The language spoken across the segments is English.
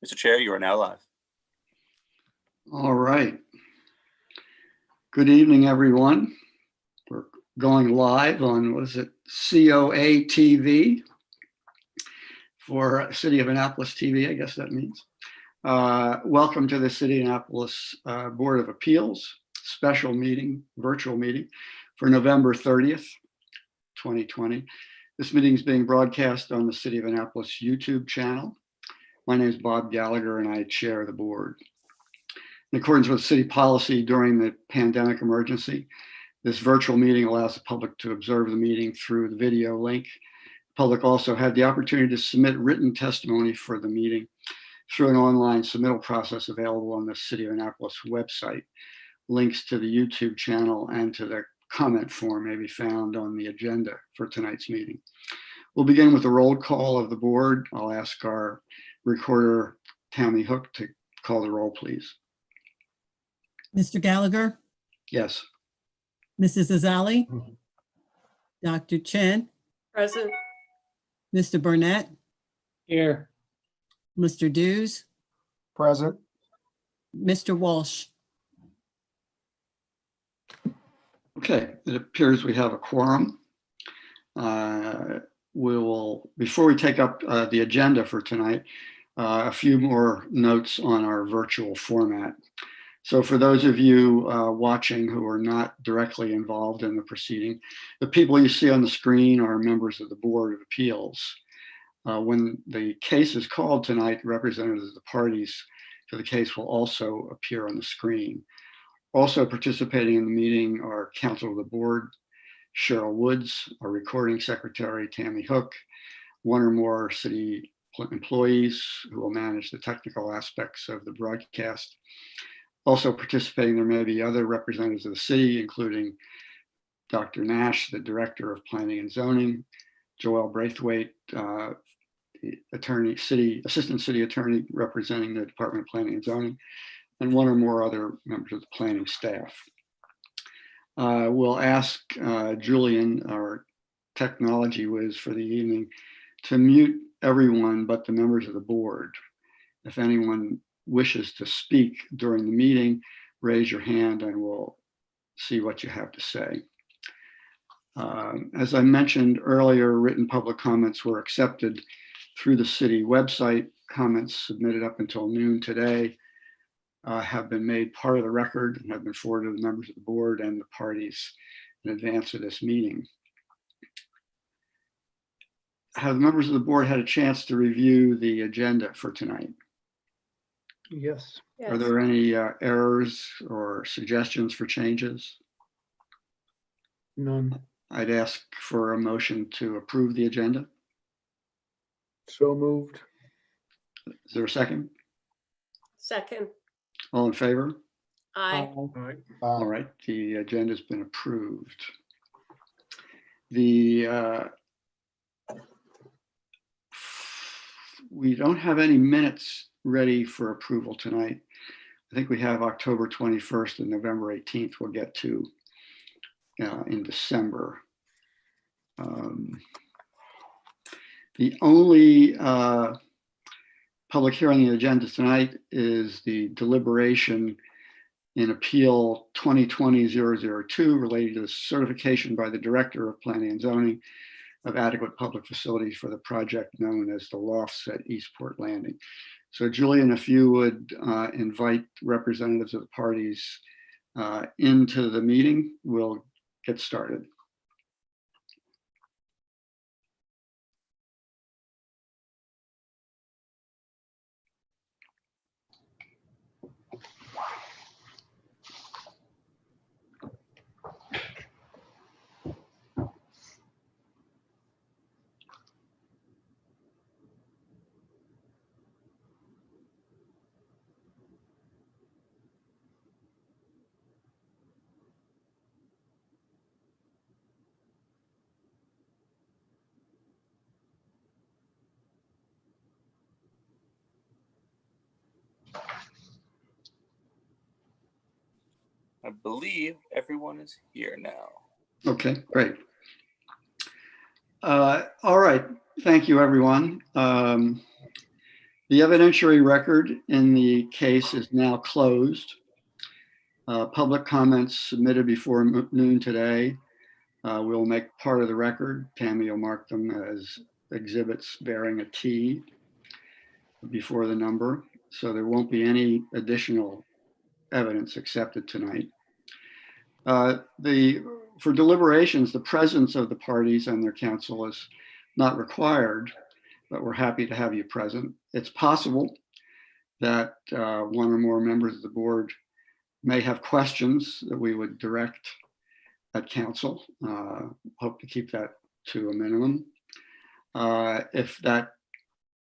Mr. Chair, you are now live. All right. Good evening, everyone. We're going live on, what is it, COA TV for City of Annapolis TV, I guess that means. Welcome to the City of Annapolis Board of Appeals special meeting, virtual meeting for November 30th, 2020. This meeting is being broadcast on the City of Annapolis YouTube channel. My name is Bob Gallagher and I chair the board. In accordance with city policy during the pandemic emergency, this virtual meeting allows the public to observe the meeting through the video link. The public also had the opportunity to submit written testimony for the meeting through an online submittal process available on the City of Annapolis website. Links to the YouTube channel and to the comment form may be found on the agenda for tonight's meeting. We'll begin with a roll call of the board. I'll ask our recorder, Tammy Hook, to call the roll, please. Mr. Gallagher? Yes. Mrs. Azali? Dr. Chen? Present. Mr. Burnett? Here. Mr. Dews? Present. Mr. Walsh? Okay, it appears we have a quorum. Before we take up the agenda for tonight, a few more notes on our virtual format. So for those of you watching who are not directly involved in the proceeding, the people you see on the screen are members of the Board of Appeals. When the case is called tonight, representatives of the parties to the case will also appear on the screen. Also participating in the meeting are counsel of the board, Cheryl Woods, our recording secretary, Tammy Hook, one or more city employees who will manage the technical aspects of the broadcast. Also participating, there may be other representatives of the city, including Dr. Nash, the Director of Planning and Zoning, Joelle Braithwaite, Assistant City Attorney representing the Department of Planning and Zoning, and one or more other members of the planning staff. We'll ask Julian, our technology whiz for the evening, to mute everyone but the members of the board. If anyone wishes to speak during the meeting, raise your hand and we'll see what you have to say. As I mentioned earlier, written public comments were accepted through the city website. Comments submitted up until noon today have been made part of the record and have been forwarded to the members of the board and the parties in advance of this meeting. Have the members of the board had a chance to review the agenda for tonight? Yes. Yes. Are there any errors or suggestions for changes? None. I'd ask for a motion to approve the agenda. So moved. Is there a second? Second. All in favor? Aye. Aye. All right, the agenda's been approved. We don't have any minutes ready for approval tonight. I think we have October 21st and November 18th we'll get to in December. The only public hearing on the agenda tonight is the deliberation in Appeal 2020-002 related to the certification by the Director of Planning and Zoning of adequate public facilities for the project known as the Lofts at Eastport Landing. So Julian, if you would invite representatives of the parties into the meeting, we'll get started. I believe everyone is here now. Okay, great. All right, thank you, everyone. The The evidentiary record in the case is now closed. Public comments submitted before noon today will make part of the record. Tammy will mark them as exhibits bearing a T before the number, so there won't be any additional evidence accepted tonight. For deliberations, the presence of the parties and their counsel is not required, but we're happy to have you present. It's possible that one or more members of the board may have questions that we would direct at council. Hope to keep that to a minimum. If that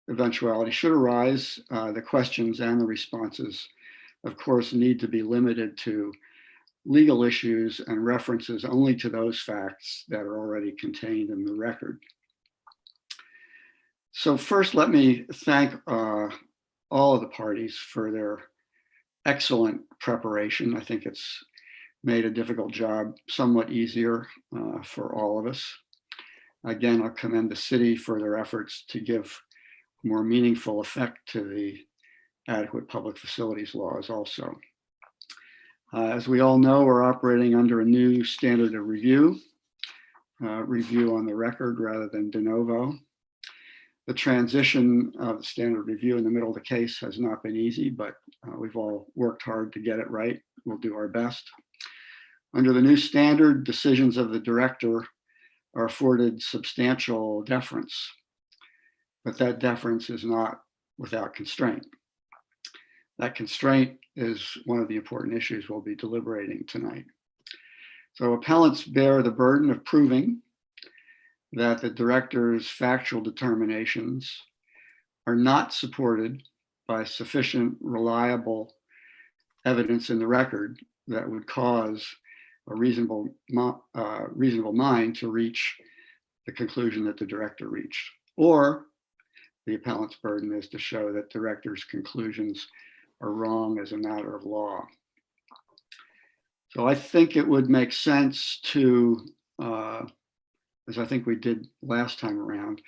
eventuality should arise, the questions and the responses, of course, need to be limited to legal issues and references only to those facts that are already contained in the record. So first, let me thank all of the parties for their excellent preparation. I think it's made a difficult job somewhat easier for all of us. Again, I'll commend the city for their efforts to give more meaningful effect to the adequate public facilities laws also. As we all know, we're operating under a new standard of review on the record rather than de novo. The transition of the standard review in the middle of the case has not been easy, but we've all worked hard to get it right. We'll do our best. Under the new standard, decisions of the director are afforded substantial deference, but that deference is not without constraint. That constraint is one of the important issues we'll be deliberating tonight. So appellants bear the burden of proving that the director's factual determinations are not supported by sufficient reliable evidence in the record that would cause a reasonable mind to reach the conclusion that the director reached. Or the appellant's burden is to show that director's conclusions are wrong as a matter of law. So I think it would make sense to, as I think we did last time around,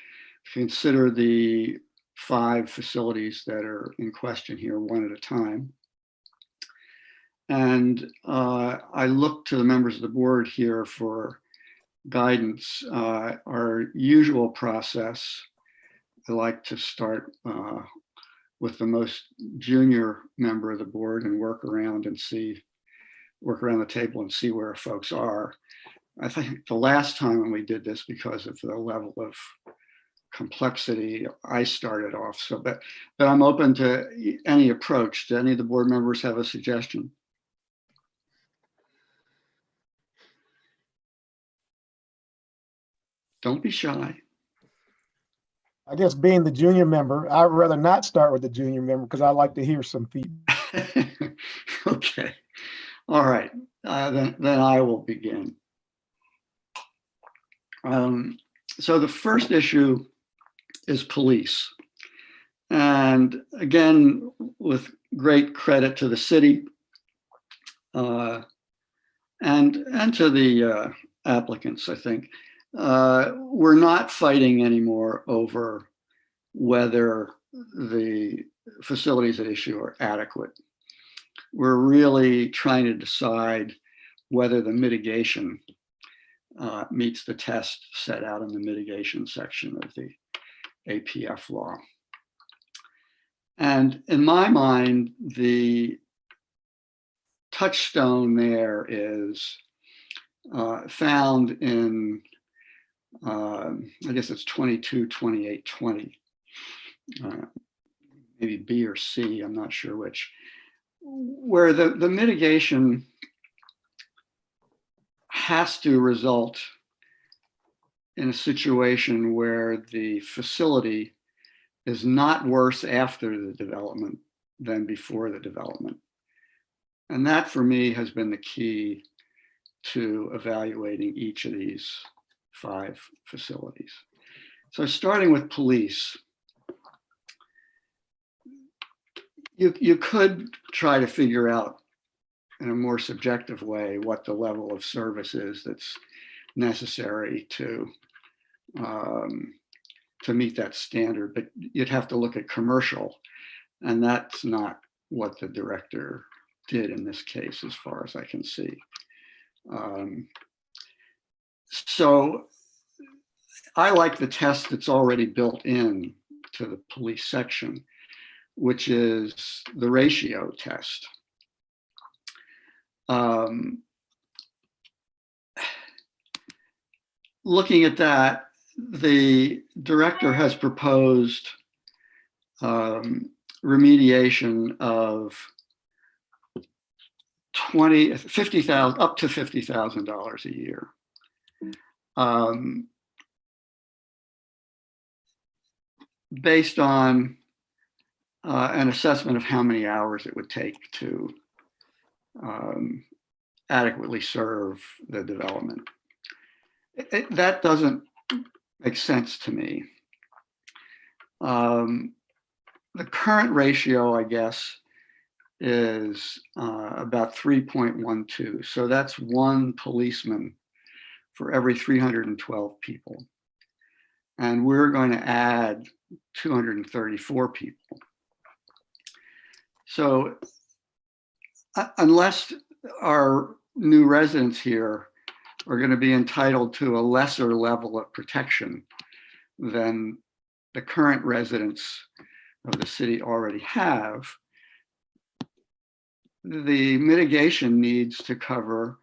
consider the 5 facilities that are in question here one at a time. And I look to the members of the board here for guidance. Our usual process, I like to start with the most junior member of the board and work around the table and see where folks are. I think the last time when we did this, because of the level of complexity, I started off. So, but I'm open to any approach. Do any of the board members have a suggestion? Don't be shy. I guess being the junior member, I'd rather not start with the junior member because I like to hear some feedback. Okay. All right. Then I will begin. So the first issue is police. And again, with great credit to the city and to the applicants, I think, we're not fighting anymore over whether the facilities at issue are adequate. We're really trying to decide whether the mitigation meets the test set out in the mitigation section of the APF law. And in my mind, the touchstone there is found in, I guess it's 22-28-20, maybe B or C, I'm not sure which, where the mitigation has to result in a situation where the facility is not worse after the development than before the development. And that for me has been the key to evaluating each of these 5 facilities. So starting with police, you could try to figure out in a more subjective way what the level of service is that's necessary to to meet that standard, but you'd have to look at commercial, and that's not what the director did in this case, as far as I can see. So I like the test that's already built in to the police section, which is the ratio test. Looking at that, the director has proposed remediation of $50,000 up to $50,000 a year. Based on an assessment of how many hours it would take to adequately serve the development. That doesn't make sense to me. The current ratio, I guess, is about 3.12. So that's one policeman for every 312 people. And we're going to add 234 people. So unless our new residents here are going to be entitled to a lesser level of protection than the current residents of the city already have, the mitigation needs to cover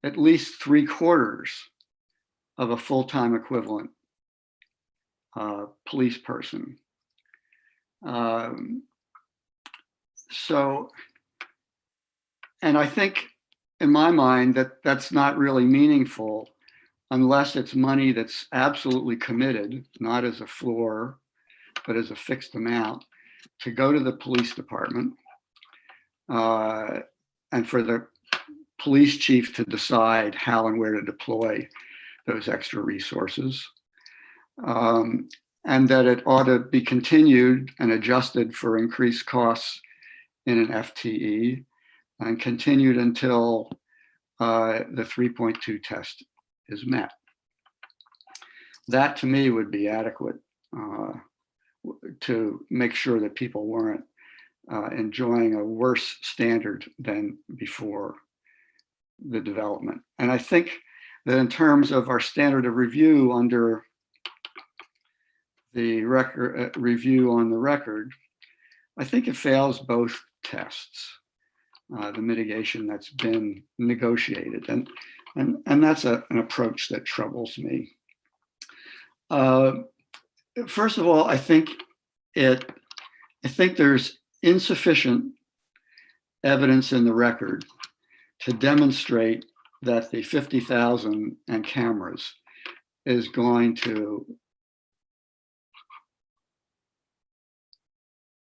at least 3/4 of a full-time equivalent police person. So, and I think in my mind that that's not really meaningful unless it's money that's absolutely committed, not as a floor, but as a fixed amount, to go to the police department and for the police chief to decide how and where to deploy those extra resources. And that it ought to be continued and adjusted for increased costs in an FTE and continued until the 3.2 test is met. That to me would be adequate to make sure that people weren't enjoying a worse standard than before the development. And I think that in terms of our standard of review under the record review on the record, I think it fails both tests, the mitigation that's been negotiated. And that's an approach that troubles me. First of all, I think there's insufficient evidence in the record to demonstrate that the 50,000 and cameras is going to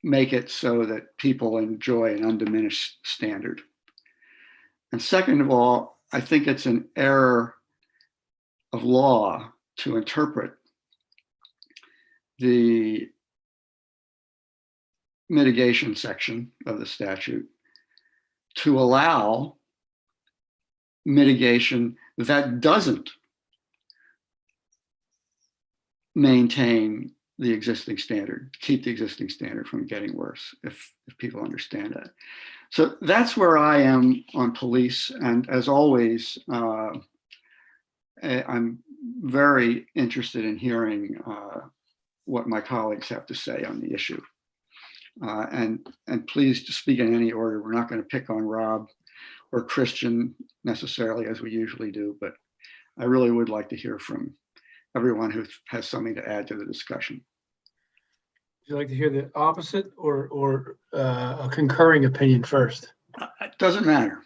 make it so that people enjoy an undiminished standard. And second of all, I think it's an error of law to interpret the mitigation section of the statute to allow mitigation that doesn't maintain the existing standard, keep the existing standard from getting worse, if people understand that. So that's where I am on police. And as always, I'm very interested in hearing what my colleagues have to say on the issue. And please, to speak in any order, we're not going to pick on Rob or Christian necessarily, as we usually do, but I really would like to hear from everyone who has something to add to the discussion. Would you like to hear the opposite or a concurring opinion first? It doesn't matter.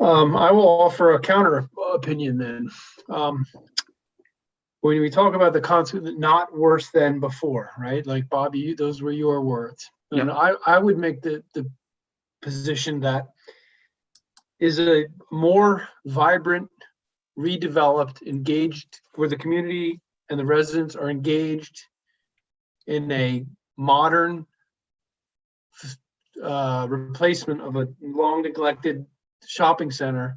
I will offer a counter opinion then. When we talk about the concept that not worse than before, right? Like Bobby, those were your words. And I would make the position that is a more vibrant, redeveloped, engaged, where the community and the residents are engaged in a modern replacement of a long neglected shopping center,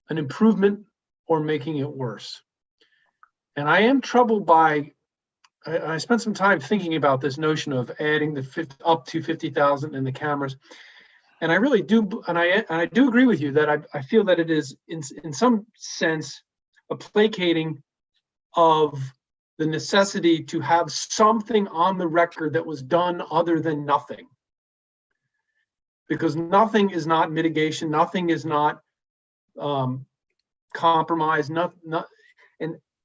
an improvement or making it worse. And I am troubled by, I spent some time thinking about this notion of adding the up to 50,000 in the cameras. And I really do, and I do agree with you that I feel that it is in some sense a placating of the necessity to have something on the record that was done other than nothing. Because nothing is not mitigation, nothing is not compromise,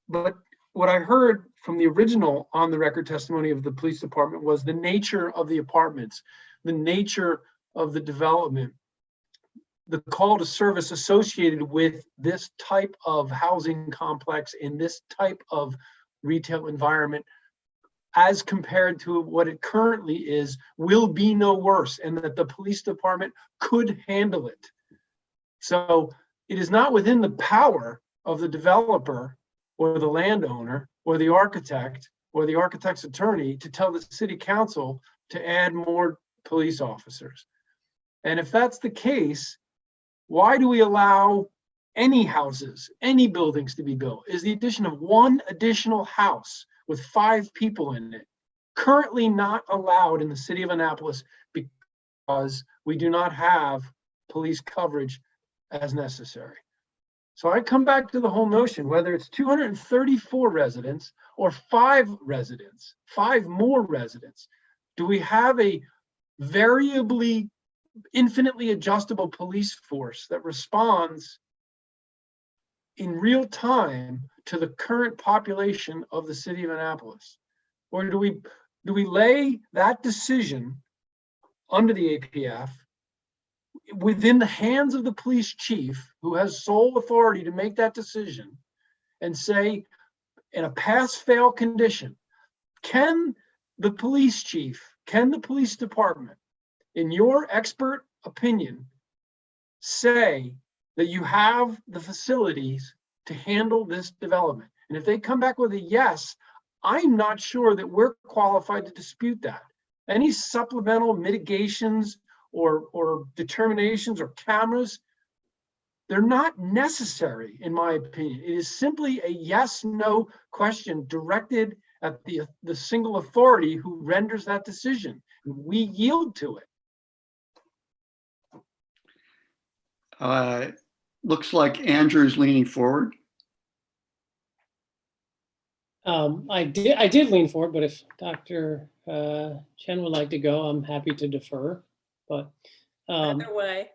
but what I heard from the original on the record testimony of the police department was the nature of the apartments, the nature of the development, the call to service associated with this type of housing complex in this type of retail environment as compared to what it currently is will be no worse, and that the police department could handle it. So it is not within the power of the developer or the landowner or the architect or the architect's attorney to tell the city council to add more police officers. And if that's the case, why do we allow any houses, any buildings to be built? Is the addition of one additional house with 5 people in it currently not allowed in the city of Annapolis because we do not have police coverage as necessary? So I come back to the whole notion, whether it's 234 residents or 5 residents, 5 more residents, do we have a variably, infinitely adjustable police force that responds in real time to the current population of the city of Annapolis? Or do we lay that decision under the APF within the hands of the police chief, who has sole authority to make that decision, and say, in a pass-fail condition, can the police chief, can the police department, in your expert opinion, say that you have the facilities to handle this development? And if they come back with a yes, I'm not sure that we're qualified to dispute that. Any supplemental mitigations or determinations or cameras, they're not necessary, in my opinion. It is simply a yes/no question directed at the single authority who renders that decision. We yield to it. Looks like Andrew's leaning forward. I did lean forward, but if Dr. Chen would like to go, I'm happy to defer. But Either way.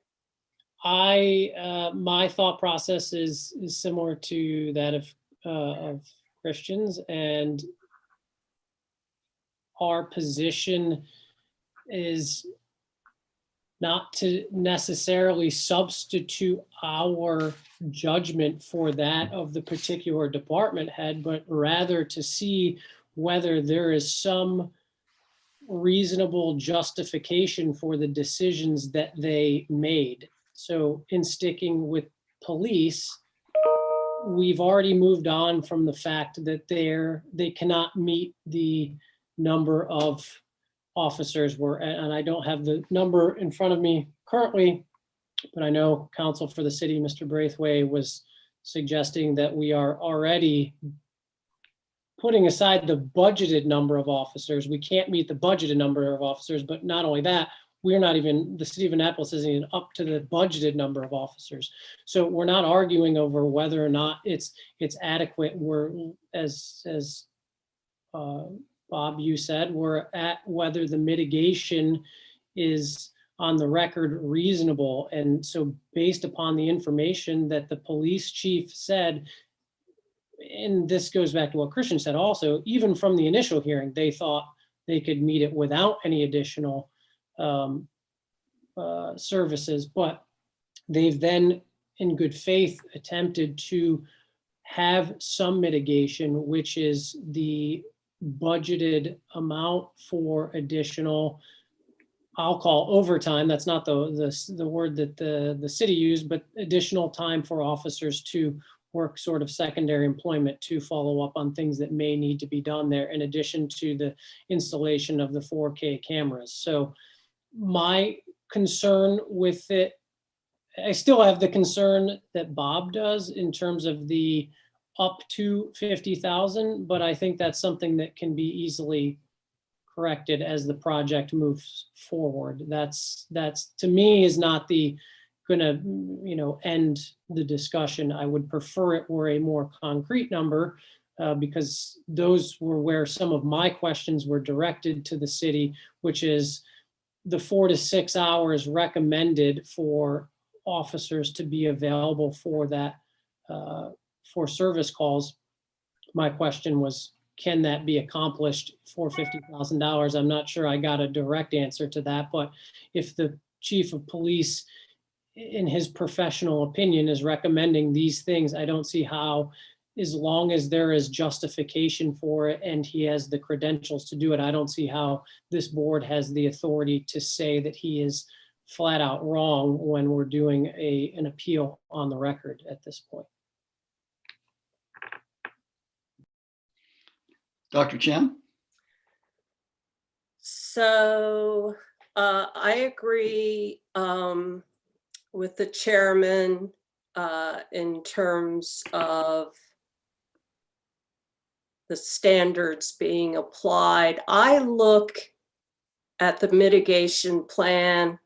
my thought process is similar to that of Christians, and our position is not to necessarily substitute our judgment for that of the particular department head, but rather to see whether there is some reasonable justification for the decisions that they made. So in sticking with police, we've already moved on from the fact that they cannot meet the number of officers and I don't have the number in front of me currently, but I know counsel for the city, Mr. Braithwaite, was suggesting that we are already putting aside the budgeted number of officers. We can't meet the budgeted number of officers, but not only that, the city of Annapolis isn't even up to the budgeted number of officers. So we're not arguing over whether or not it's adequate. We're, as Bob, you said, we're at whether the mitigation is on the record reasonable. And so based upon the information that the police chief said, and this goes back to what Christian said also, even from the initial hearing, they thought they could meet it without any additional services, but they've then in good faith attempted to have some mitigation, which is the budgeted amount for additional, I'll call overtime. That's not the word that the city used, but additional time for officers to work sort of secondary employment to follow up on things that may need to be done there, in addition to the installation of the 4K cameras. So my concern with it, I still have the concern that Bob does in terms of the up to 50,000, but I think that's something that can be easily corrected as the project moves forward. That's to me is not gonna, end the discussion. I would prefer it were a more concrete number, because those were where some of my questions were directed to the city, which is the 4 to 6 hours recommended for officers to be available for that, for service calls. My question was, can that be accomplished for $50,000? I'm not sure I got a direct answer to that, but if the chief of police, in his professional opinion, is recommending these things, I don't see how, as long as there is justification for it and he has the credentials to do it, I don't see how this board has the authority to say that he is flat out wrong when we're doing an appeal on the record at this point. Dr. Chen? So I agree with the chairman in terms of the standards being applied. I look at the mitigation plan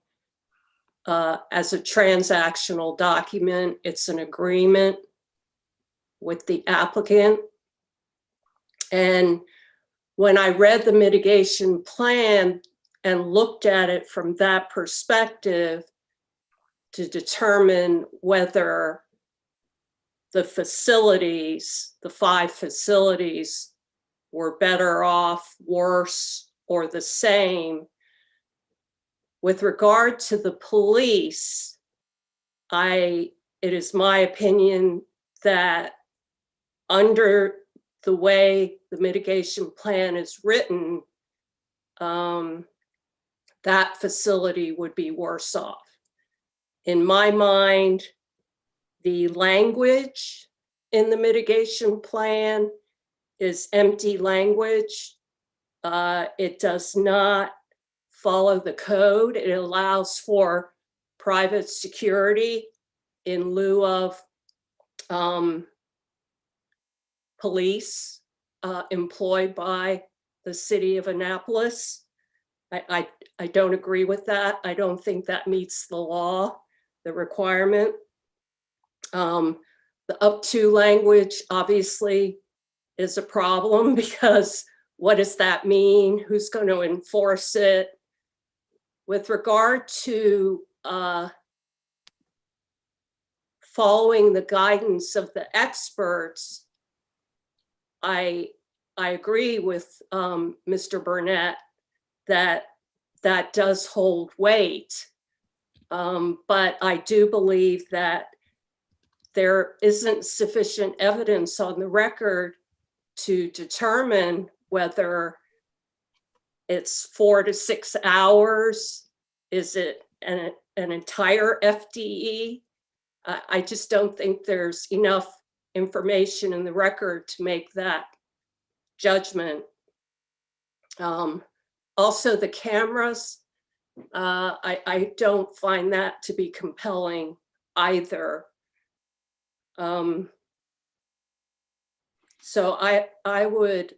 as a transactional document. It's an agreement with the applicant. And when I read the mitigation plan and looked at it from that perspective to determine whether the facilities, the 5 facilities, were better off, worse, or the same. With regard to the police, it is my opinion that under the way the mitigation plan is written, that facility would be worse off. In my mind, the language in the mitigation plan is empty language. It does not follow the code. It allows for private security in lieu of police employed by the city of Annapolis. I don't agree with that. I don't think that meets the law, the requirement. The up to language obviously is a problem, because what does that mean? Who's going to enforce it? With regard to following the guidance of the experts, I agree with Mr. Burnett that that does hold weight. But I do believe that there isn't sufficient evidence on the record to determine whether it's 4 to 6 hours. Is it an entire FTE? I just don't think there's enough information in the record to make that judgment. Also, the cameras, I don't find that to be compelling either. So I would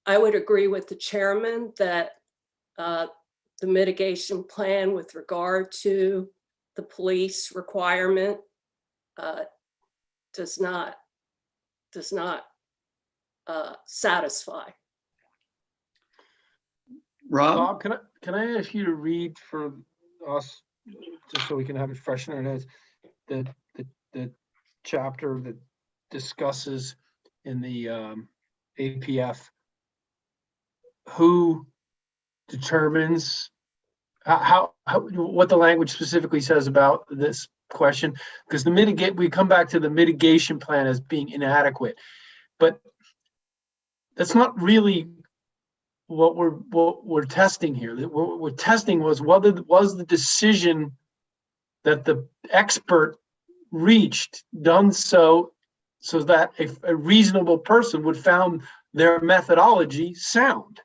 agree with the chairman that the mitigation plan with regard to the police requirement does not satisfy. Rob? Bob, can I ask you to read for us, just so we can have it fresh in our heads, the chapter that discusses in the APF who determines how what the language specifically says about this question? Because we come back to the mitigation plan as being inadequate, but that's not really what we're testing here. What we're testing was whether was the decision that the expert reached done so that a reasonable person would found their methodology sound.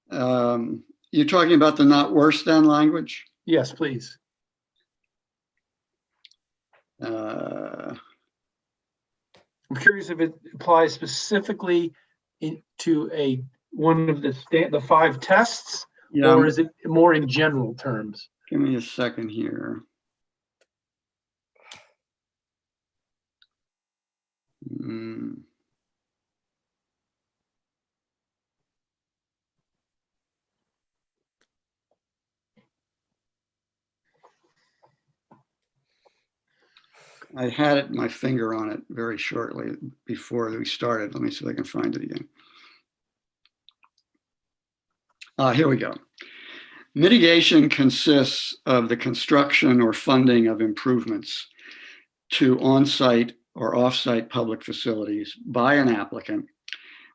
You're talking about the not worse than language? Yes, please. I'm curious if it applies specifically to one of the 5 tests, Yeah, or is it more in general terms? give me a second here. Hmm. I had my finger on it very shortly before we started. Let me see if I can find it again. Here we go. Mitigation consists of the construction or funding of improvements to on-site or off-site public facilities by an applicant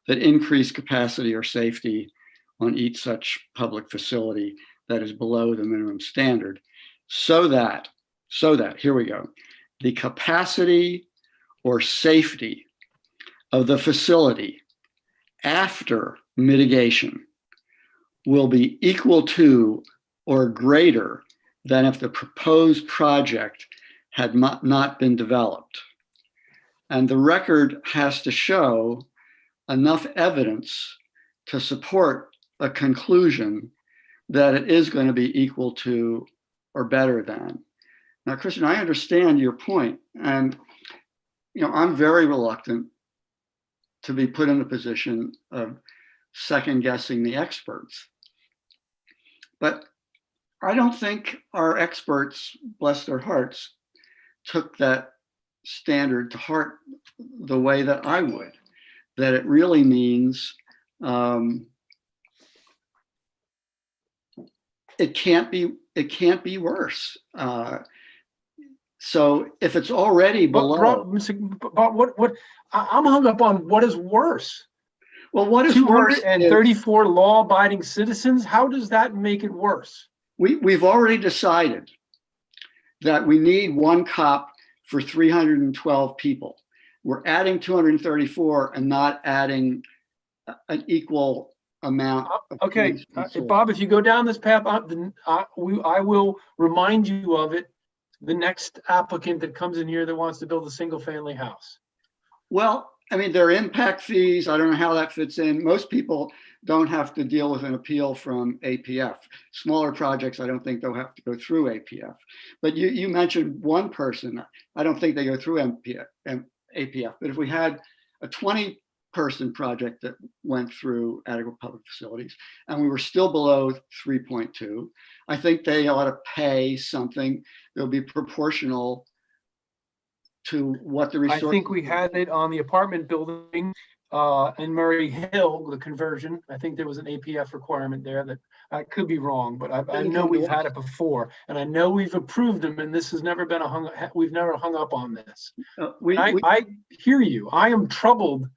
that increase capacity or safety on each such public facility that is below the minimum standard, so that, here we go, the capacity or safety of the facility after mitigation will be equal to or greater than if the proposed project had not been developed. And the record has to show enough evidence to support a conclusion that it is going to be equal to or better than. Now, Christian, I understand your point, and I'm very reluctant to be put in a position of second guessing the experts. But I don't think our experts, bless their hearts, took that standard to heart the way that I would, that it really means it can't be worse. So if it's already below, But what I'm hung up on what is worse. well, what is worse? 234 law-abiding citizens. How does that make it worse? We've already decided that we need 1 cop for 312 people. We're adding 234 and not adding an equal amount. Okay, Bob, if you go down this path, I will remind you of it. The next applicant that comes in here that wants to build a single-family house. Well, I mean, there are impact fees. I don't know how that fits in. Most people don't have to deal with an appeal from APF. Smaller projects, I don't think they'll have to go through APF. But you mentioned one person. I don't think they go through APF. But if we had a 20-person project that went through adequate public facilities and we were still below 3.2, I think they ought to pay something that will be proportional to what the resource. I think we had it on the apartment building in Murray Hill, the conversion. I think there was an APF requirement there that I could be wrong, but I know we've had it before, and I know we've approved them, and this has never been we've never hung up on this. I hear you. I am troubled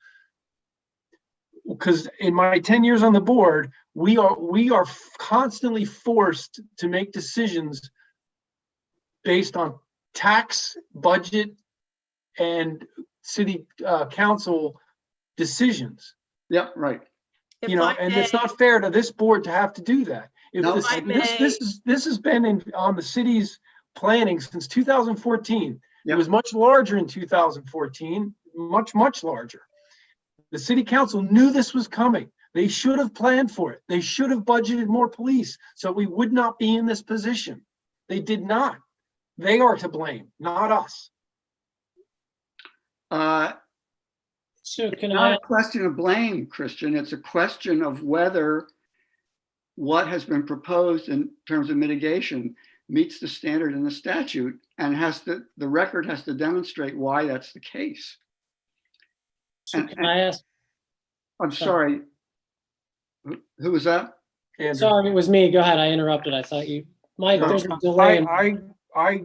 because in my 10 years on the board, we are constantly forced to make decisions based on tax, budget, and city council decisions. Yeah, right. And it's not fair to this board to have to do that. This has been on the city's planning since 2014. It was much larger in 2014, much larger. The city council knew this was coming. They should have planned for it. They should have budgeted more police so we would not be in this position. They did not. They are to blame, not us. So can not I? a question of blame, Christian. It's a question of whether what has been proposed in terms of mitigation meets the standard in the statute, and the record has to demonstrate why that's the case. So can I ask? I'm sorry. Who was that? Andrew. Sorry, it was me. Go ahead. I interrupted. I thought you. There's a delay. I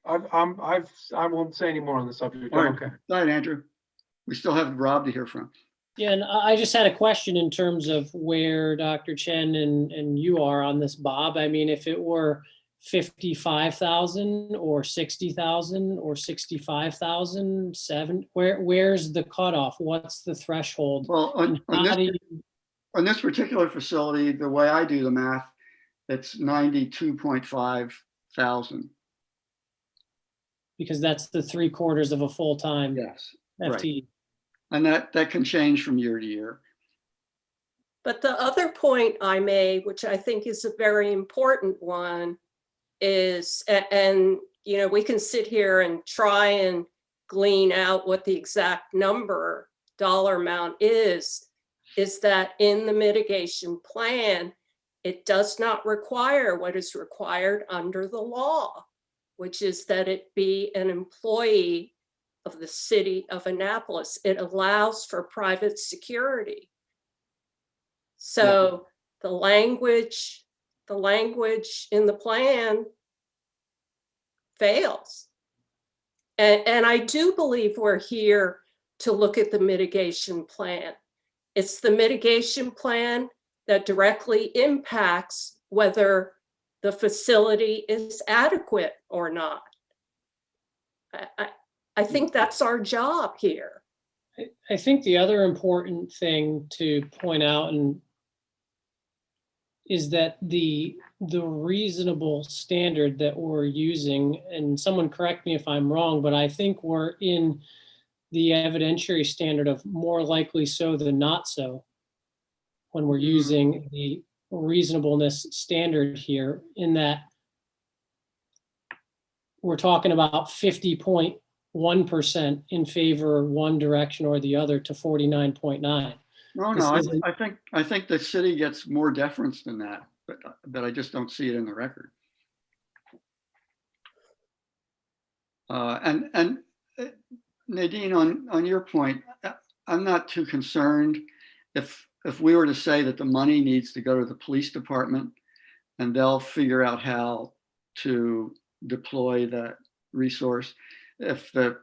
won't say any more on the subject. All right. Okay. Go ahead, Andrew. We still have Rob to hear from. Yeah, and I just had a question in terms of where Dr. Chen and you are on this, Bob. I mean, if it were 55,000 or 60,000 or 65,000, where's the cutoff? What's the threshold? Well, on this particular facility, the way I do the math, it's 92.5 thousand. Because that's the 3/4 of a full-time. Yes. Right. FTE. And that can change from year to year. But the other point I made, which I think is a very important one, is, and you know, we can sit here and try and glean out what the exact dollar amount is that in the mitigation plan, it does not require what is required under the law, which is that it be an employee of the city of Annapolis. It allows for private security. So the language in the plan fails. And I do believe we're here to look at the mitigation plan. It's the mitigation plan that directly impacts whether the facility is adequate or not. I think that's our job here. I think the other important thing to point out is that the reasonable standard that we're using, and someone correct me if I'm wrong, but I think we're in the evidentiary standard of more likely so than not so when we're using the reasonableness standard here, in that we're talking about 50.1% in favor one direction or the other to 49.9. No, I think the city gets more deference than that, but I just don't see it in the record. And Nadine, on your point, I'm not too concerned if we were to say that the money needs to go to the police department and they'll figure out how to deploy that resource. If the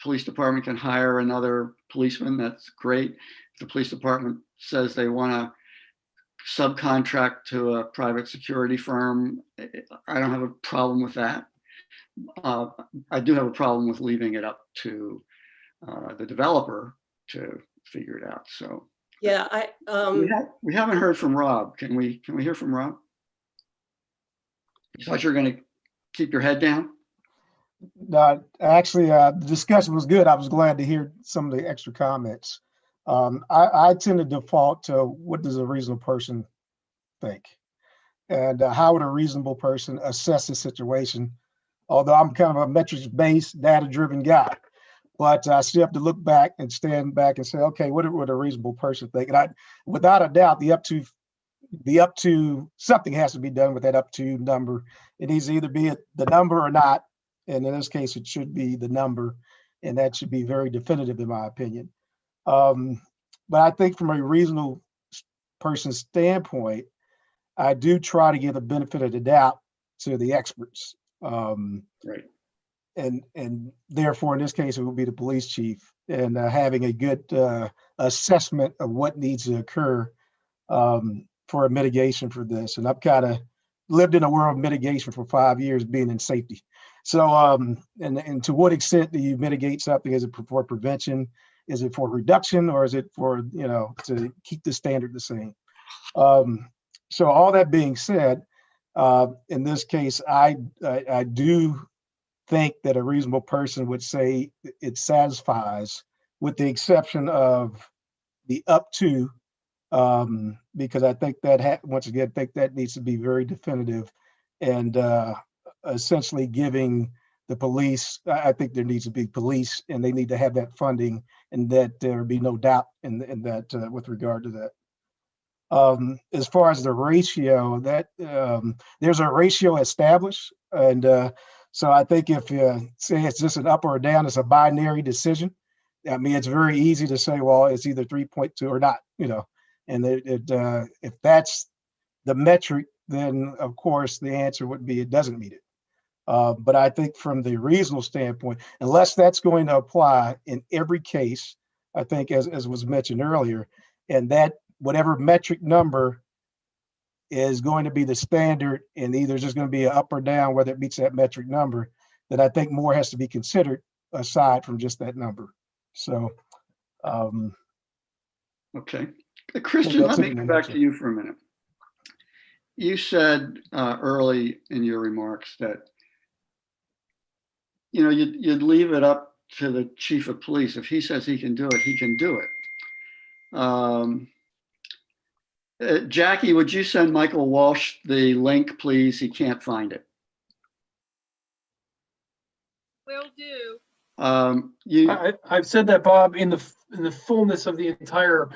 police department can hire another policeman, that's great. If the police department says they want to subcontract to a private security firm, I don't have a problem with that. I do have a problem with leaving it up to the developer to figure it out. So Yeah, we haven't heard from Rob. Can we hear from Rob? You thought you were going to keep your head down? No, actually, the discussion was good. I was glad to hear some of the extra comments. I tend to default to what does a reasonable person think? And how would a reasonable person assess the situation? Although I'm kind of a metrics-based, data-driven guy, but I still have to look back and stand back and say, okay, what would a reasonable person think? And without a doubt, the up to something has to be done with that up to number. It needs to either be the number or not. And in this case, it should be the number, and that should be very definitive in my opinion. But I think from a reasonable person's standpoint, I do try to give the benefit of the doubt to the experts. Right. And therefore, in this case, it would be the police chief, and having a good assessment of what needs to occur for a mitigation for this. And I've kind of lived in a world of mitigation for 5 years, being in safety. So, and to what extent do you mitigate something? Is it for prevention? Is it for reduction, or is it for, to keep the standard the same? So all that being said, in this case, I do think that a reasonable person would say it satisfies, with the exception of the up to, because I think that once again, I think that needs to be very definitive, and essentially giving the police, I think there needs to be police, and they need to have that funding, and that there be no doubt in that with regard to that. As far as the ratio, that there's a ratio established, and so I think if you say it's just an up or a down, it's a binary decision. I mean, it's very easy to say, well, it's either 3.2 or not, and if that's the metric, then of course the answer would be it doesn't meet it. But I think from the reasonable standpoint, unless that's going to apply in every case, I think as was mentioned earlier, and that whatever metric number is going to be the standard, and either just going to be an up or down, whether it meets that metric number, then I think more has to be considered aside from just that number. So, okay. Christian, let me come back to you for a minute. You said early in your remarks that you'd leave it up to the chief of police. If he says he can do it, he can do it. Jackie, would you send Michael Walsh the link, please? He can't find it. Will do. I've said that, Bob, in the fullness of the entire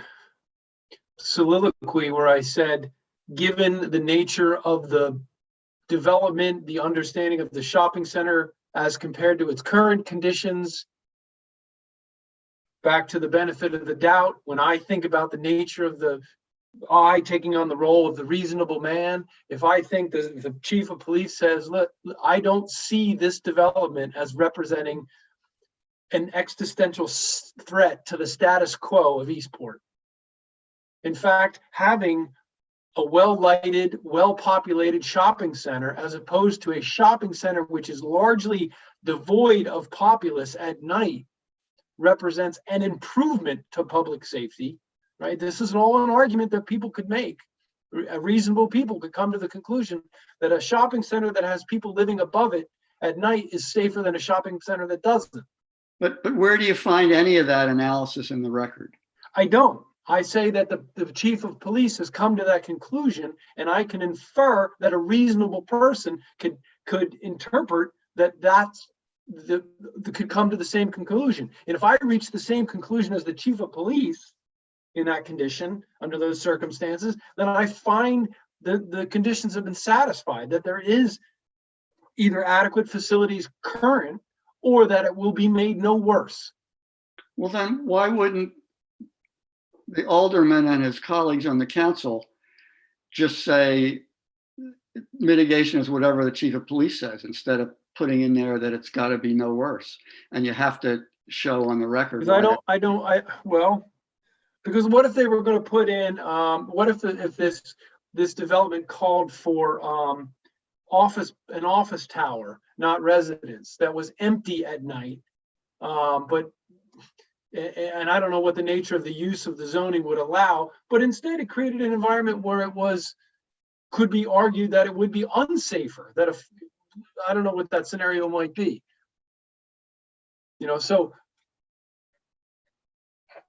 soliloquy, where I said, given the nature of the development, the understanding of the shopping center as compared to its current conditions, back to the benefit of the doubt, when I think about the nature of I taking on the role of the reasonable man, if I think the chief of police says, look, I don't see this development as representing an existential threat to the status quo of Eastport. In fact, having a well-lighted, well-populated shopping center, as opposed to a shopping center which is largely devoid of populace at night, represents an improvement to public safety, right? This is all an argument that people could make. Reasonable people could come to the conclusion that a shopping center that has people living above it at night is safer than a shopping center that doesn't. But where do you find any of that analysis in the record? I don't. I say that the chief of police has come to that conclusion, and I can infer that a reasonable person could interpret that could come to the same conclusion. And if I reach the same conclusion as the chief of police in that condition, under those circumstances, then I find the conditions have been satisfied, that there is either adequate facilities current or that it will be made no worse. Well, then why wouldn't the alderman and his colleagues on the council just say mitigation is whatever the chief of police says, instead of putting in there that it's got to be no worse? And you have to show on the record. Because what if they were going to put in, what if this development called for an office tower, not residence, that was empty at night, and I don't know what the nature of the use of the zoning would allow, but instead it created an environment where could be argued that it would be unsafer, that if, I don't know what that scenario might be. So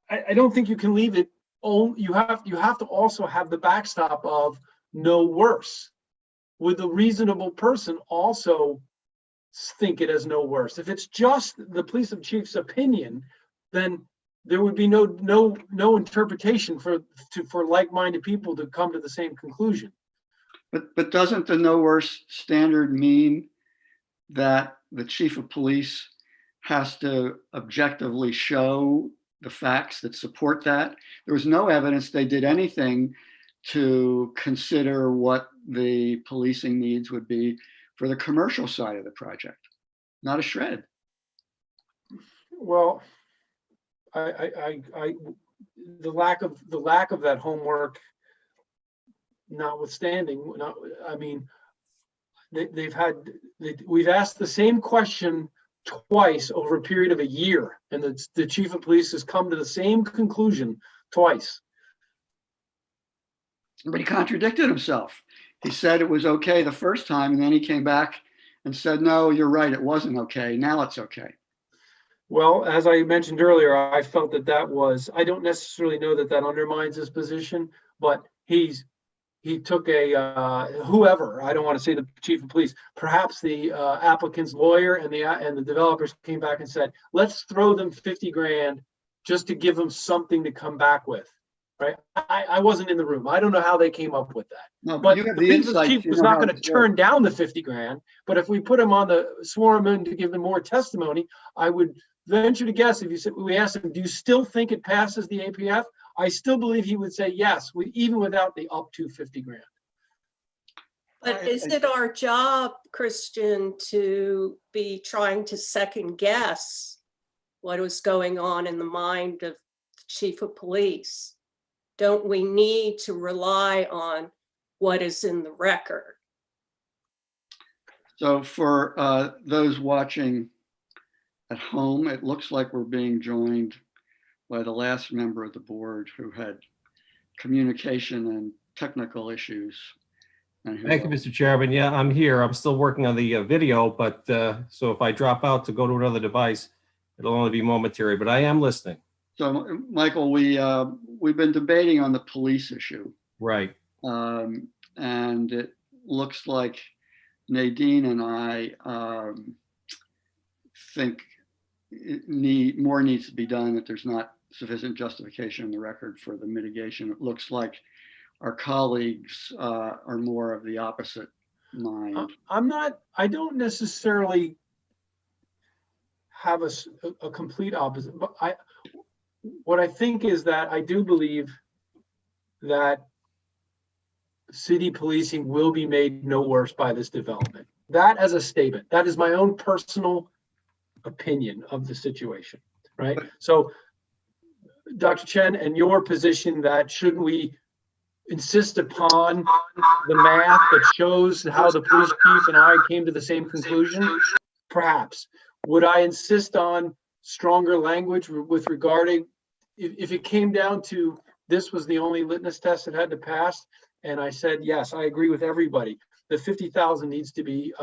I don't think you can leave it, you have to also have the backstop of no worse. Would the reasonable person also think it as no worse? If it's just the police chief's opinion, then there would be no interpretation for like-minded people to come to the same conclusion. But doesn't the no worse standard mean that the chief of police has to objectively show the facts that support that? There was no evidence they did anything to consider what the policing needs would be for the commercial side of the project. Not a shred. Well, the lack of that homework notwithstanding, we've asked the same question twice over a period of a year, and the chief of police has come to the same conclusion twice. But he contradicted himself. He said it was okay the first time, and then he came back and said, no, you're right, it wasn't okay. Now it's okay. Well, as I mentioned earlier, I felt that was, I don't necessarily know that undermines his position, but he took whoever, I don't want to say the chief of police, perhaps the applicant's lawyer and the developers came back and said, let's throw them 50 grand just to give them something to come back with. Right? I wasn't in the room. I don't know how they came up with that. No, but you have the chief was not going to turn down the 50 grand. But if we put him on the sworn in to give them more testimony, I would venture to guess, if you said, we asked him, do you still think it passes the APF? I still believe he would say yes, even without the up to 50 grand. But is it our job, Christian, to be trying to second guess what was going on in the mind of the chief of police? Don't we need to rely on what is in the record? So for those watching at home, it looks like we're being joined by the last member of the board who had communication and technical issues. Thank you, Mr. Chairman. Yeah, I'm here. I'm still working on the video, but so if I drop out to go to another device, it'll only be momentary, but I am listening. So, Michael, we've been debating on the police issue, Right. and it looks like Nadine and I think more needs to be done, that there's not sufficient justification in the record for the mitigation. It looks like our colleagues are more of the opposite mind. I don't necessarily have a complete opposite, but what I think is that I do believe that city policing will be made no worse by this development. That as a statement, that is my own personal opinion of the situation, right? So Dr. Chen, and your position that shouldn't we insist upon the math that shows how the police chief and I came to the same conclusion? Perhaps. Would I insist on stronger language with regarding, if it came down to this was the only litmus test that had to pass, and I said, yes, I agree with everybody, the 50,000 needs to be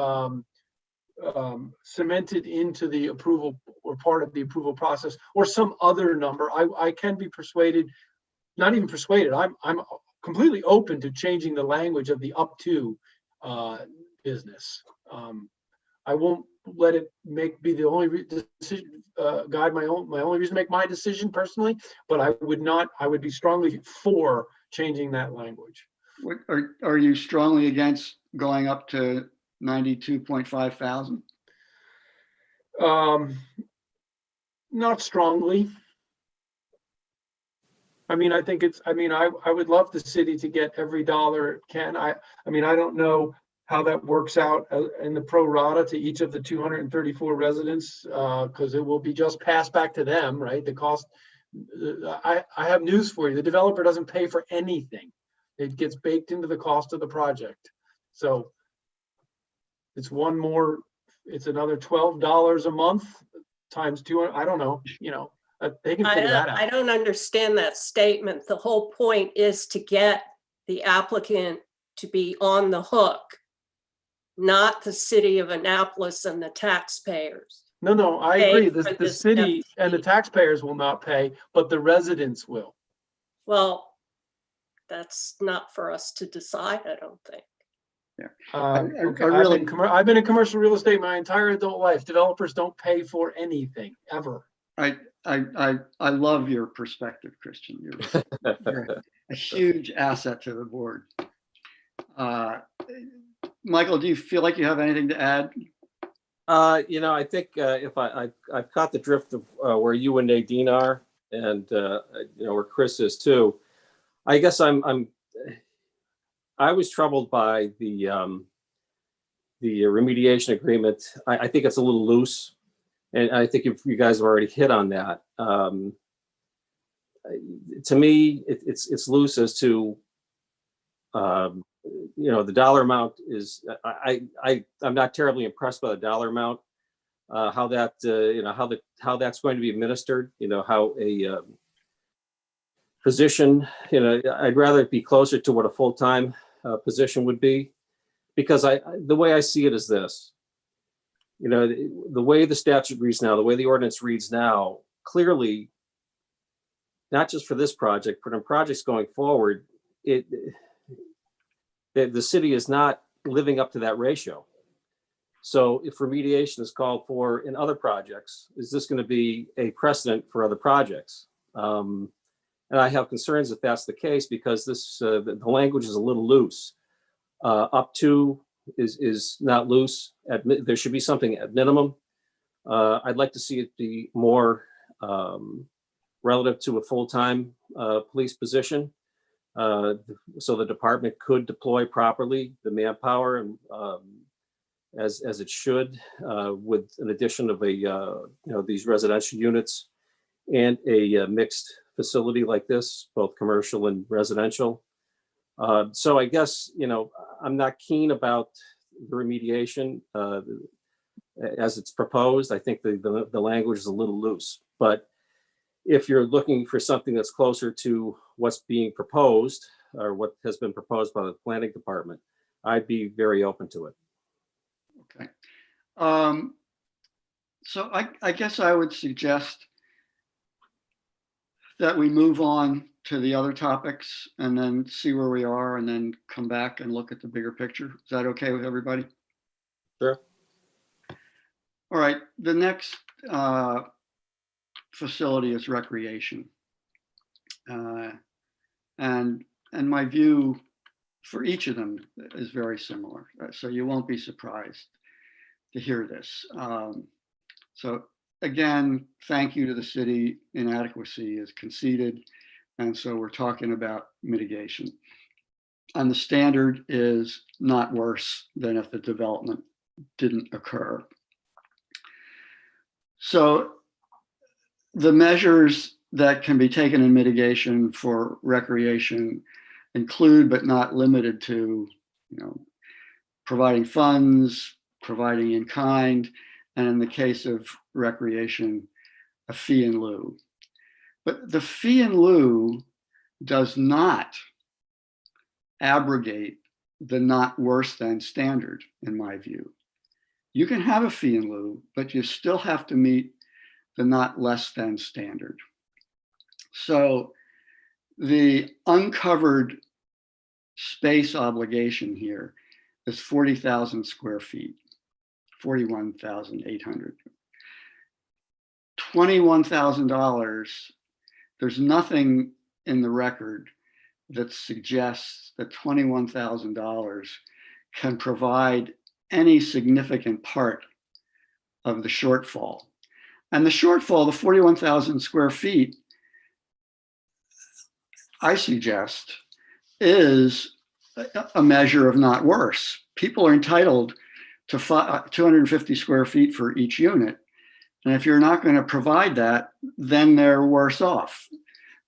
cemented into the approval or part of the approval process, or some other number, I can be persuaded, not even persuaded, I'm completely open to changing the language of the up to business. I won't let it be the only decision, guide my only reason to make my decision personally, but I would be strongly for changing that language. Are you strongly against going up to 92.5 thousand? Not strongly. I mean, I think I would love the city to get every dollar it can. I mean, I don't know how that works out in the pro rata to each of the 234 residents, because it will be just passed back to them, right? The cost, I have news for you. The developer doesn't pay for anything. It gets baked into the cost of the project. So it's it's another $12 a month times 200. I don't know, they can figure that out. I don't understand that statement. The whole point is to get the applicant to be on the hook, not the city of Annapolis and the taxpayers. No, I Pay agree. for The this city and the FT. taxpayers will not pay, but the residents will. Well, that's not for us to decide, I don't think. Okay. really- I've been in commercial real estate my entire adult life. Developers don't pay for anything ever. I love your perspective, Christian. You're a huge asset to the board. Michael, do you feel like you have anything to add? I think if I've caught the drift of where you and Nadine are, and where Chris is too. I guess I was troubled by the remediation agreement. I think it's a little loose, and I think if you guys have already hit on that. To me, it's loose as to the dollar amount is. I'm not terribly impressed by the dollar amount. How that how that's going to be administered. How a position. I'd rather it be closer to what a full-time position would be, because the way I see it is this. The way the statute reads now, the way the ordinance reads now, clearly, not just for this project, but in projects going forward, the city is not living up to that ratio. So if remediation is called for in other projects, is this going to be a precedent for other projects? And I have concerns if that's the case, because the language is a little loose. Up to is not loose. There should be something at minimum. I'd like to see it be more relative to a full-time police position, so the department could deploy properly the manpower and as it should, with an addition of these residential units and a mixed facility like this, both commercial and residential. So I guess, I'm not keen about the remediation as it's proposed. I think the language is a little loose, but if you're looking for something that's closer to what's being proposed or what has been proposed by the planning department, I'd be very open to it. Okay. So I guess I would suggest that we move on to the other topics and then see where we are and then come back and look at the bigger picture. Is that okay with everybody? Sure. All right, the next facility is recreation. And my view for each of them is very similar. So you won't be surprised to hear this. So again, thank you to the city. Inadequacy is conceded. And so we're talking about mitigation. And the standard is not worse than if the development didn't occur. So the measures that can be taken in mitigation for recreation include, but not limited to, providing funds, providing in kind, and in the case of recreation, a fee in lieu. But the fee in lieu does not abrogate the not worse than standard, in my view. You can have a fee in lieu, but you still have to meet the not less than standard. So the uncovered space obligation here is 40,000 square feet, 41,800. $21,000, there's nothing in the record that suggests that $21,000 can provide any significant part of the shortfall. And the shortfall, the 41,000 square feet, I suggest, is a measure of not worse. People are entitled to 250 square feet for each unit. And if you're not going to provide that, then they're worse off.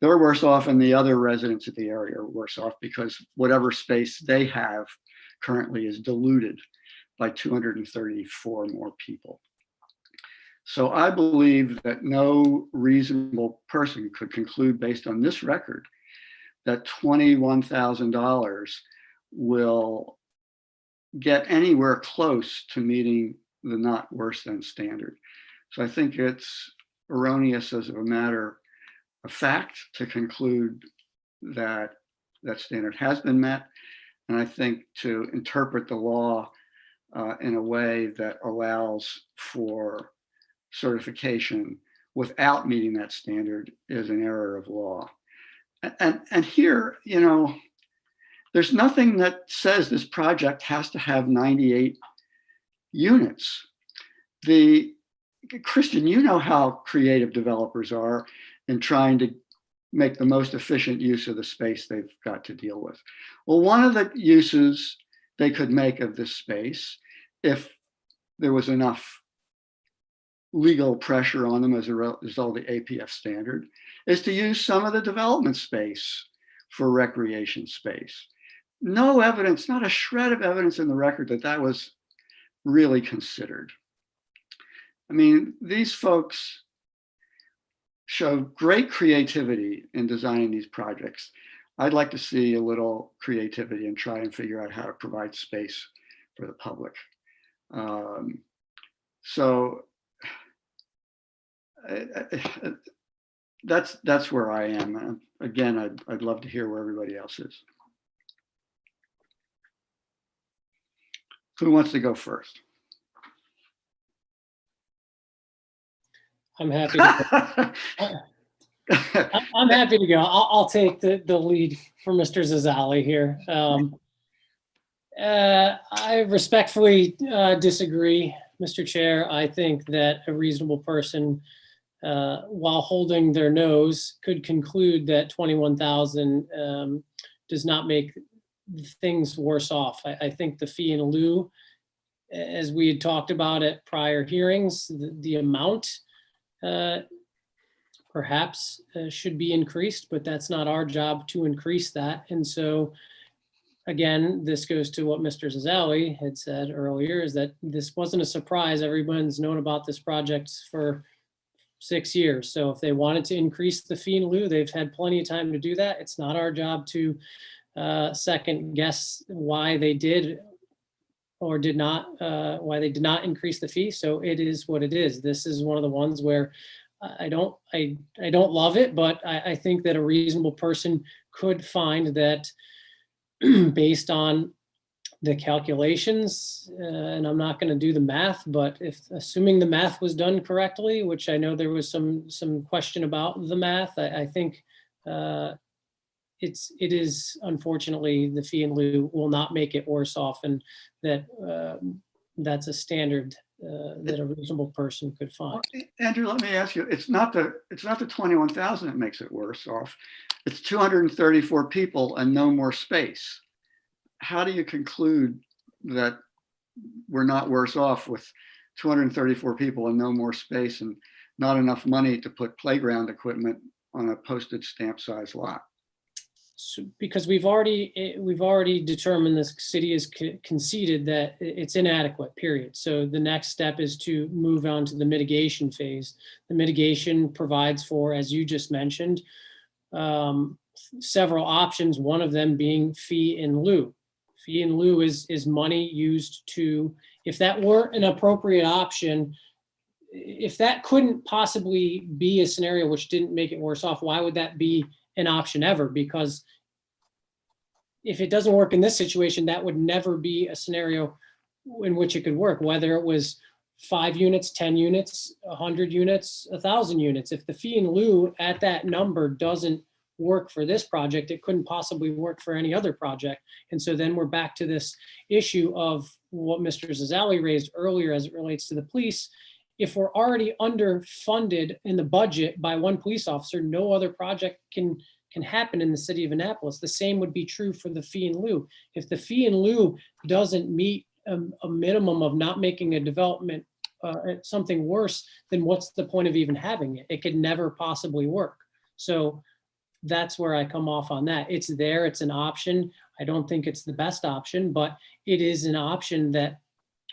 They're worse off, and the other residents of the area are worse off because whatever space they have currently is diluted by 234 more people. So I believe that no reasonable person could conclude based on this record that $21,000 will get anywhere close to meeting the not worse than standard. So I think it's erroneous as a matter of fact to conclude that that standard has been met. And I think to interpret the law in a way that allows for certification without meeting that standard is an error of law. And here, there's nothing that says this project has to have 98 units. Christian, you know how creative developers are in trying to make the most efficient use of the space they've got to deal with. Well, one of the uses they could make of this space, if there was enough legal pressure on them as a result of the APF standard, is to use some of the development space for recreation space. No evidence, not a shred of evidence in the record that that was really considered. I mean, these folks show great creativity in designing these projects. I'd like to see a little creativity and try and figure out how to provide space for the public. So that's where I am. Again, I'd love to hear where everybody else is. Who wants to go first? I'm happy to go. I'm happy to go. I'll take the lead for Mr. Zazali here. I respectfully disagree, Mr. Chair. I think that a reasonable person, while holding their nose, could conclude that 21,000 does not make things worse off. I think the fee in lieu, as we had talked about at prior hearings, the amount perhaps should be increased, but that's not our job to increase that. And so, again, this goes to what Mr. Zazali had said earlier, is that this wasn't a surprise. Everyone's known about this project for 6 years. So if they wanted to increase the fee in lieu, they've had plenty of time to do that. It's not our job to second guess why they did or did not, why they did not increase the fee. So it is what it is. This is one of the ones where I don't love it, but I think that a reasonable person could find that based on the calculations, and I'm not going to do the math, but if assuming the math was done correctly, which I know there was some question about the math, I think it is unfortunately the fee in lieu will not make it worse off, and that that's a standard that a reasonable person could find. Andrew, let me ask you, it's not the 21,000 that makes it worse off. It's 234 people and no more space. How do you conclude that we're not worse off with 234 people and no more space and not enough money to put playground equipment on a postage stamp size lot? So, because we've already determined, the city has conceded that it's inadequate, period. So the next step is to move on to the mitigation phase. The mitigation provides for, as you just mentioned, several options, one of them being fee in lieu. Fee in lieu is money used to, if that were an appropriate option, if that couldn't possibly be a scenario which didn't make it worse off, why would that be an option ever? Because if it doesn't work in this situation, that would never be a scenario in which it could work, whether it was 5 units, 10 units, 100 units, 1,000 units. If the fee in lieu at that number doesn't work for this project, it couldn't possibly work for any other project. And so then we're back to this issue of what Mr. Zazzali raised earlier as it relates to the police. If we're already underfunded in the budget by one police officer, no other project can happen in the city of Annapolis. The same would be true for the fee in lieu. If the fee in lieu doesn't meet a minimum of not making a development something worse, then what's the point of even having it? It could never possibly work. So that's where I come off on that. It's there, it's an option. I don't think it's the best option, but it is an option that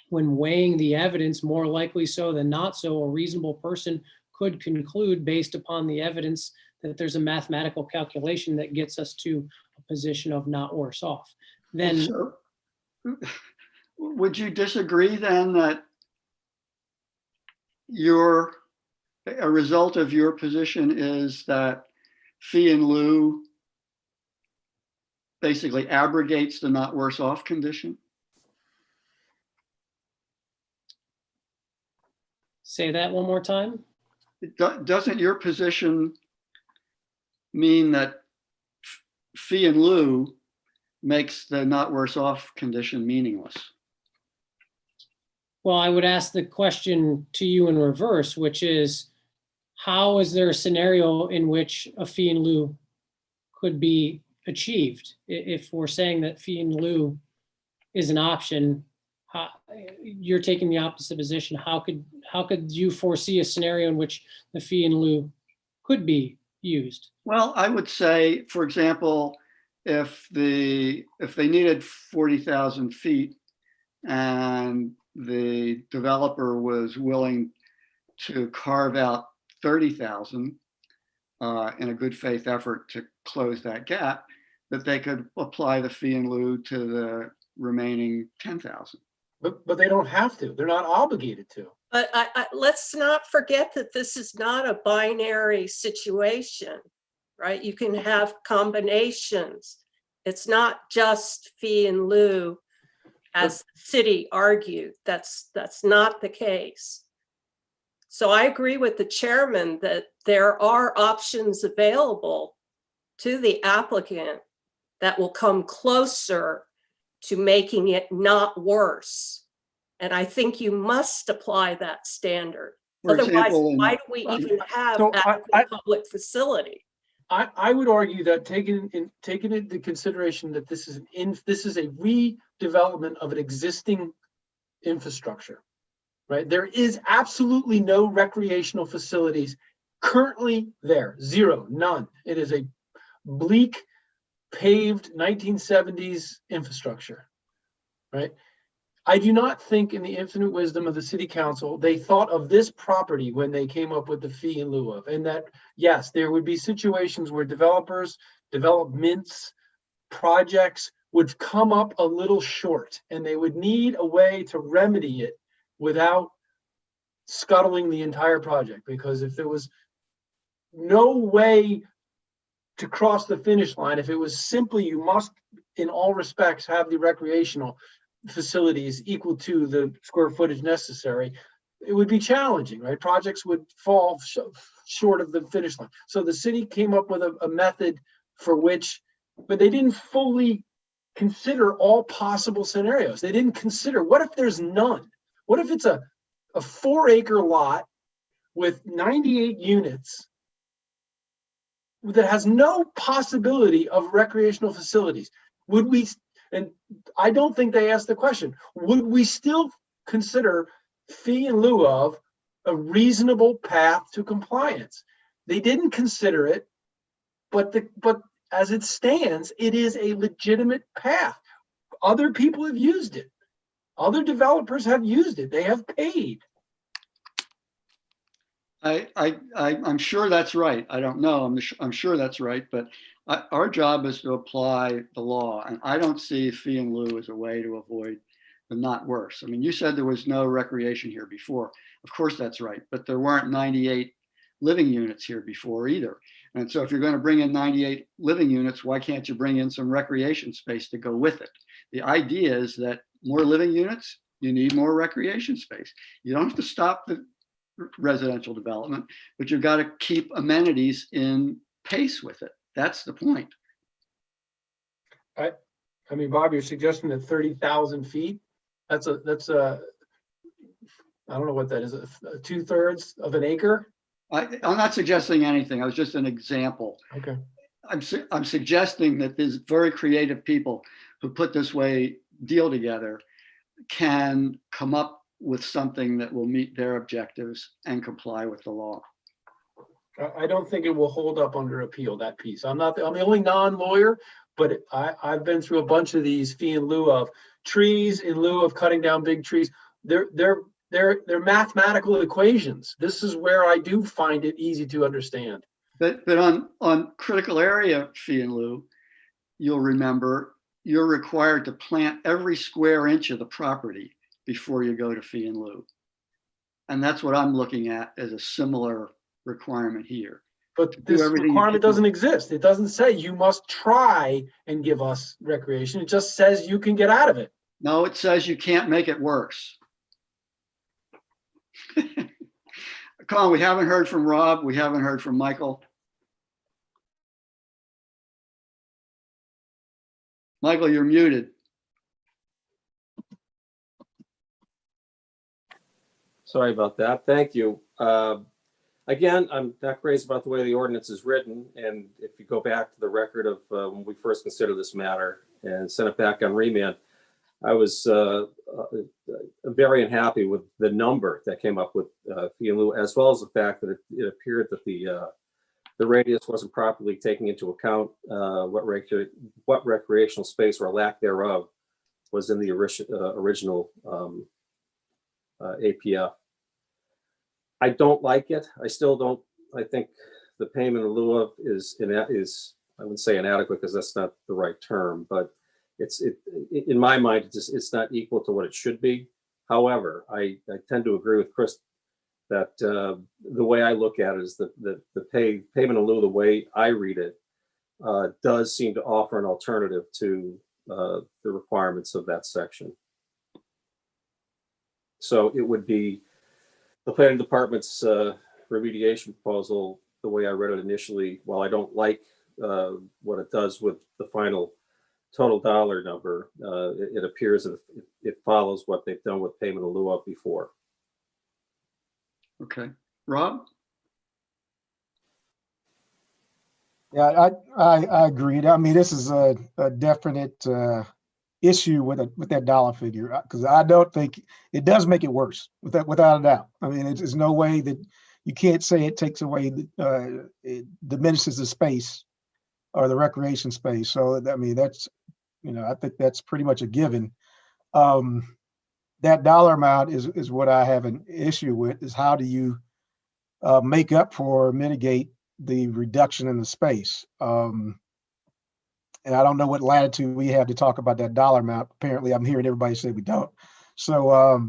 when weighing the evidence, more likely so than not so, a reasonable person could conclude based upon the evidence that there's a mathematical calculation that gets us to a position of not worse off. Then, so, would you disagree then that a result of your position is that fee in lieu basically abrogates the not worse off condition? say that one more time. Doesn't your position mean that fee in lieu makes the not worse off condition meaningless? Well, I would ask the question to you in reverse, which is, how is there a scenario in which a fee in lieu could be achieved? If we're saying that fee in lieu is an option, you're taking the opposite position. How could you foresee a scenario in which the fee in lieu could be used? Well, I would say, for example, if they needed 40,000 feet and the developer was willing to carve out 30,000 in a good faith effort to close that gap, that they could apply the fee in lieu to the remaining 10,000. But they don't have to. They're not obligated to. But let's not forget that this is not a binary situation, right? You can have combinations. It's not just fee in lieu, as the city argued. That's not the case. So I agree with the chairman that there are options available to the applicant that will come closer to making it not worse. And I think you must apply that standard. Otherwise, why do we even have adequate public facility? I would argue that taking into consideration that this is a redevelopment of an existing infrastructure, right? There is absolutely no recreational facilities currently there. Zero, none. It is a bleak, paved 1970s infrastructure, right? I do not think, in the infinite wisdom of the city council, they thought of this property when they came up with the fee in lieu of, and that, yes, there would be situations where developments, projects would come up a little short, and they would need a way to remedy it without scuttling the entire project. Because if there was no way to cross the finish line, if it was simply you must in all respects have the recreational facilities equal to the square footage necessary, it would be challenging, right? Projects would fall short of the finish line. So the city came up with a method for which, but they didn't fully consider all possible scenarios. They didn't consider, what if there's none? What if it's a 4-acre lot with 98 units that has no possibility of recreational facilities? Would we, and I don't think they asked the question, would we still consider fee in lieu of a reasonable path to compliance? They didn't consider it, but as it stands, it is a legitimate path. Other people have used it. Other developers have used it. They have paid. I'm sure that's right. I don't know. I'm sure that's right. But our job is to apply the law. And I don't see fee in lieu as a way to avoid the not worse. I mean, you said there was no recreation here before. Of course, that's right. But there weren't 98 living units here before either. And so if you're going to bring in 98 living units, why can't you bring in some recreation space to go with it? The idea is that more living units, you need more recreation space. You don't have to stop the residential development, but you've got to keep amenities in pace with it. That's the point. I mean, Bob, you're suggesting that 30,000 feet, that's a, I don't know what that is, 2/3 of an acre? I'm not suggesting anything. I was just an example. Okay. I'm suggesting that these very creative people who put this deal together can come up with something that will meet their objectives and comply with the law. I don't think it will hold up under appeal, that piece. I'm the only non-lawyer, but I've been through a bunch of these fee in lieu of trees, in lieu of cutting down big trees. They're mathematical equations. This is where I do find it easy to understand. But on critical area fee in lieu, you'll remember you're required to plant every square inch of the property before you go to fee in lieu. And that's what I'm looking at as a similar requirement here. But this requirement doesn't exist. It doesn't say you must try and give us recreation. It just says you can get out of it. No, it says you can't make it worse. Colin, we haven't heard from Rob. We haven't heard from Michael. Michael, you're muted. Sorry about that. Thank you. Again, I'm not crazy about the way the ordinance is written. And if you go back to the record of when we first considered this matter and sent it back on remand, I was very unhappy with the number that came up with fee in lieu, as well as the fact that it appeared that the radius wasn't properly taking into account what recreational space or lack thereof was in the original APF. I don't like it. I still don't. I think the payment in lieu of is I wouldn't say inadequate because that's not the right term, but it's in my mind it's not equal to what it should be. However, I tend to agree with Chris that the way I look at it is the payment in lieu, the way I read it, does seem to offer an alternative to the requirements of that section. So it would be the planning department's remediation proposal, the way I read it initially. While I don't like what it does with the final total dollar number, it appears that it follows what they've done with payment in lieu of before. Okay, Rob? Yeah, I agreed. I mean, this is a definite issue with that dollar figure, because I don't think it does make it worse, without a doubt. I mean, there's no way that you can't say it takes away, it diminishes the space or the recreation space. So I mean, that's, I think that's pretty much a given. That dollar amount is what I have an issue with, is how do you make up for, mitigate the reduction in the space? And I don't know what latitude we have to talk about that dollar amount. Apparently, I'm hearing everybody say we don't. So,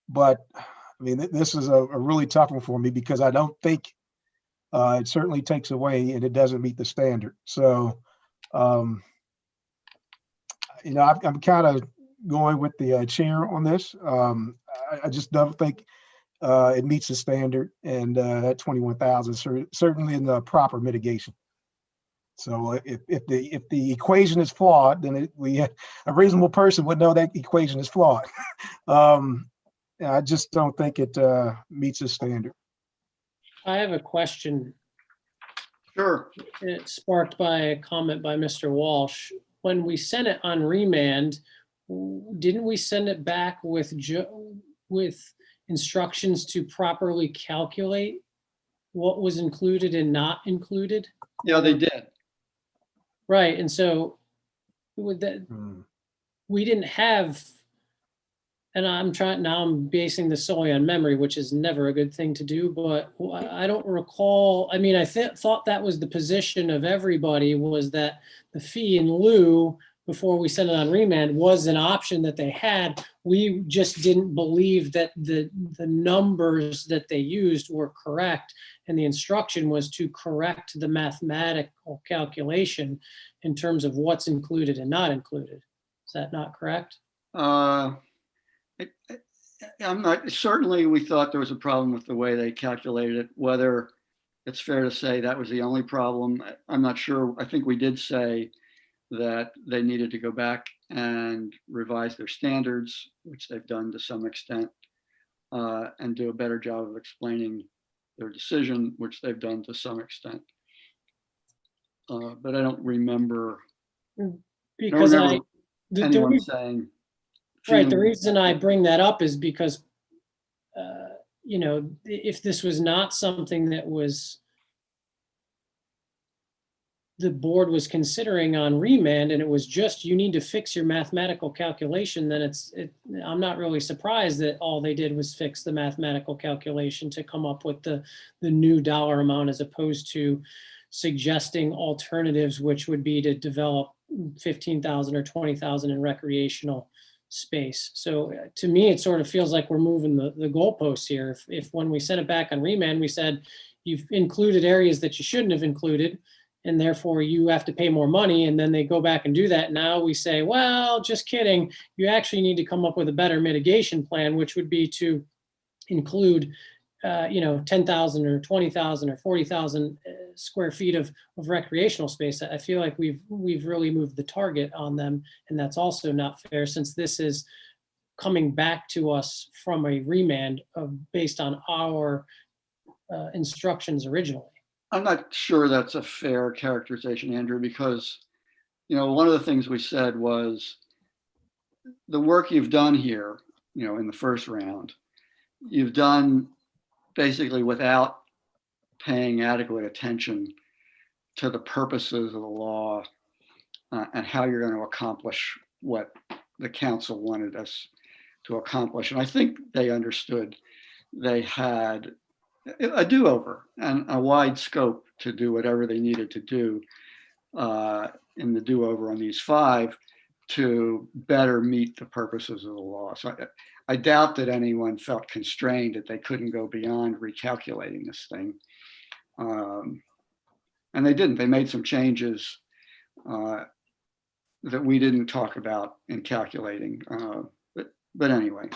but I mean, this is a really tough one for me because I don't think it certainly takes away and it doesn't meet the standard. So, you know, I'm kind of going with the chair on this. I just don't think it meets the standard, and that 21,000 certainly in the proper mitigation. So if the equation is flawed, then a reasonable person would know that equation is flawed. I just don't think it meets the standard. I have a question Sure. sparked by a comment by Mr. Walsh. When we sent it on remand, didn't we send it back with instructions to properly calculate what was included and not included? Yeah, they did. Right, and so with that, we didn't have, and I'm basing this solely on memory, which is never a good thing to do, but I don't recall, I mean, I thought that was the position of everybody, was that the fee in lieu before we sent it on remand was an option that they had. We just didn't believe that the numbers that they used were correct. And the instruction was to correct the mathematical calculation in terms of what's included and not included. Is that not correct? I'm not, certainly we thought there was a problem with the way they calculated it. Whether it's fair to say that was the only problem, I'm not sure. I think we did say that they needed to go back and revise their standards, which they've done to some extent, and do a better job of explaining their decision, which they've done to some extent. But I don't remember. Because anyone saying. Right, the reason I bring that up is because, you know, if this was not something that the board was considering on remand, and it was just, you need to fix your mathematical calculation, then I'm not really surprised that all they did was fix the mathematical calculation to come up with the new dollar amount, as opposed to suggesting alternatives, which would be to develop 15,000 or 20,000 in recreational space. So to me, it sort of feels like we're moving the goalposts here. If when we sent it back on remand, we said, you've included areas that you shouldn't have included, and therefore you have to pay more money, and then they go back and do that. Now we say, well, just kidding. You actually need to come up with a better mitigation plan, which would be to include, you know, 10,000 or 20,000 or 40,000 square feet of recreational space. I feel like we've really moved the target on them, and that's also not fair, since this is coming back to us from a remand based on our instructions originally. I'm not sure that's a fair characterization, Andrew, because, you know, one of the things we said was the work you've done here, you know, in the first round, you've done basically without paying adequate attention to the purposes of the law and how you're going to accomplish what the council wanted us to accomplish. And I think they understood they had a do-over and a wide scope to do whatever they needed to do in the do-over on these 5 to better meet the purposes of the law. So I doubt that anyone felt constrained that they couldn't go beyond recalculating this thing. And they didn't. They made some changes that we didn't talk about in calculating. But anyway.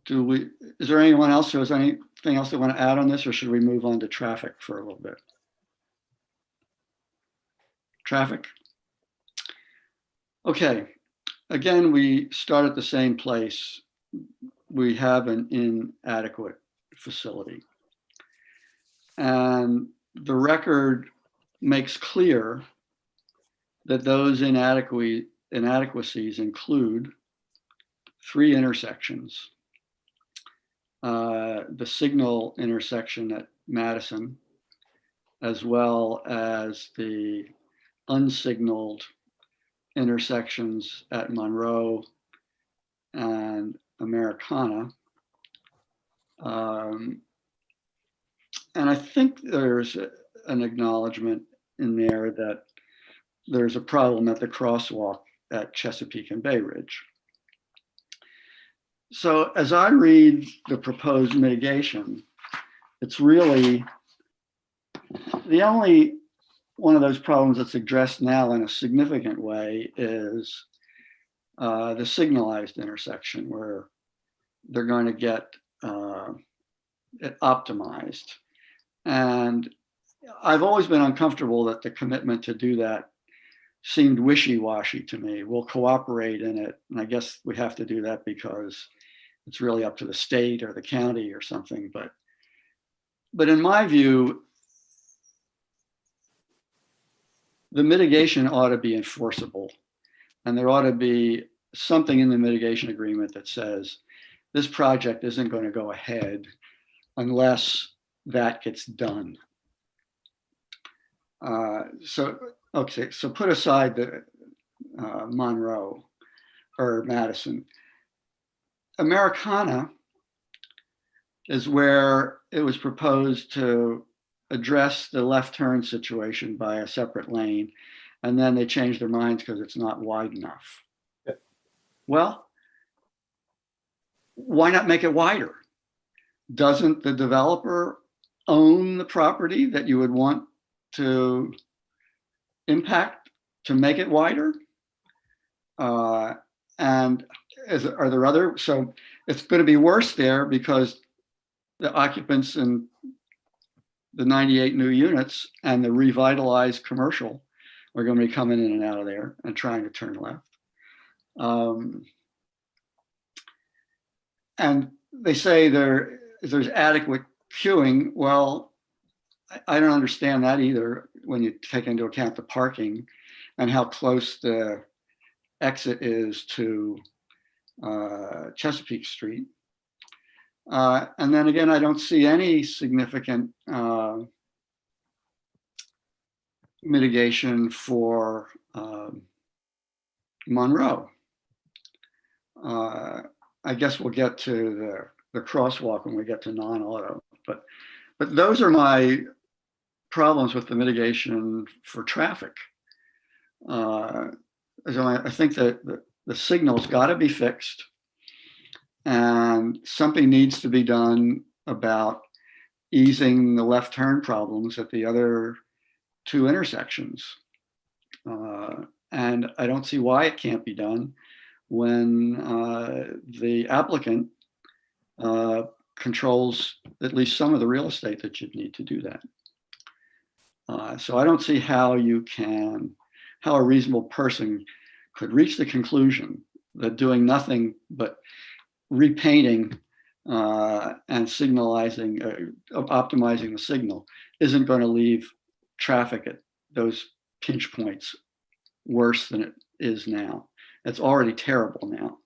Is there anyone else who has anything else they want to add on this, or should we move on to traffic for a little bit? Traffic? Okay, again, we start at the same place. We have an inadequate facility. And the record makes clear that those inadequacies include 3 intersections. The signal intersection at Madison, as well as the unsignaled intersections at Monroe and Americana. And I think there's an acknowledgement in there that there's a problem at the crosswalk at Chesapeake and Bay Ridge. So as I read the proposed mitigation, it's really the only one of those problems that's addressed now in a significant way is the signalized intersection where they're going to get it optimized. And I've always been uncomfortable that the commitment to do that seemed wishy-washy to me. We'll cooperate in it. And I guess we have to do that because it's really up to the state or the county or something. But in my view, the mitigation ought to be enforceable. And there ought to be something in the mitigation agreement that says this project isn't going to go ahead unless that gets done. So put aside the Monroe or Madison. Americana is where it was proposed to address the left turn situation by a separate lane, and then they changed their minds because it's not wide enough. Yep. Well, why not make it wider? Doesn't the developer own the property that you would want to impact to make it wider? And are there other, so it's going to be worse there because the occupants in the 98 new units and the revitalized commercial are going to be coming in and out of there and trying to turn left. And they say there's adequate queuing. Well, I don't understand that either when you take into account the parking and how close the exit is to Chesapeake Street. And then again, I don't see any significant mitigation for Monroe. I guess we'll get to the crosswalk when we get to non-auto, but those are my problems with the mitigation for traffic. So I think that the signal's got to be fixed, and something needs to be done about easing the left turn problems at the other two intersections. And I don't see why it can't be done when the applicant controls at least some of the real estate that you'd need to do that. So I don't see how a reasonable person could reach the conclusion that doing nothing but repainting and signalizing, optimizing the signal isn't going to leave traffic at those pinch points worse than it is now. It's already terrible now.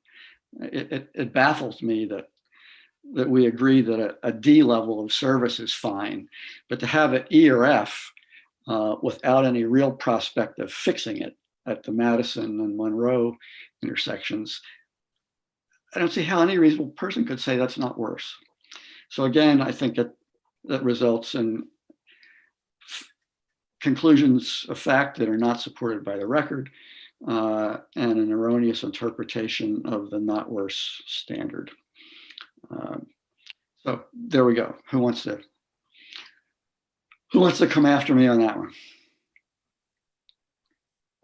It baffles me that we agree that a D level of service is fine, but to have it E or F without any real prospect of fixing it at the Madison and Monroe intersections, I don't see how any reasonable person could say that's not worse. So again, I think that results in conclusions of fact that are not supported by the record and an erroneous interpretation of the not worse standard. So there we go. Who wants to come after me on that one?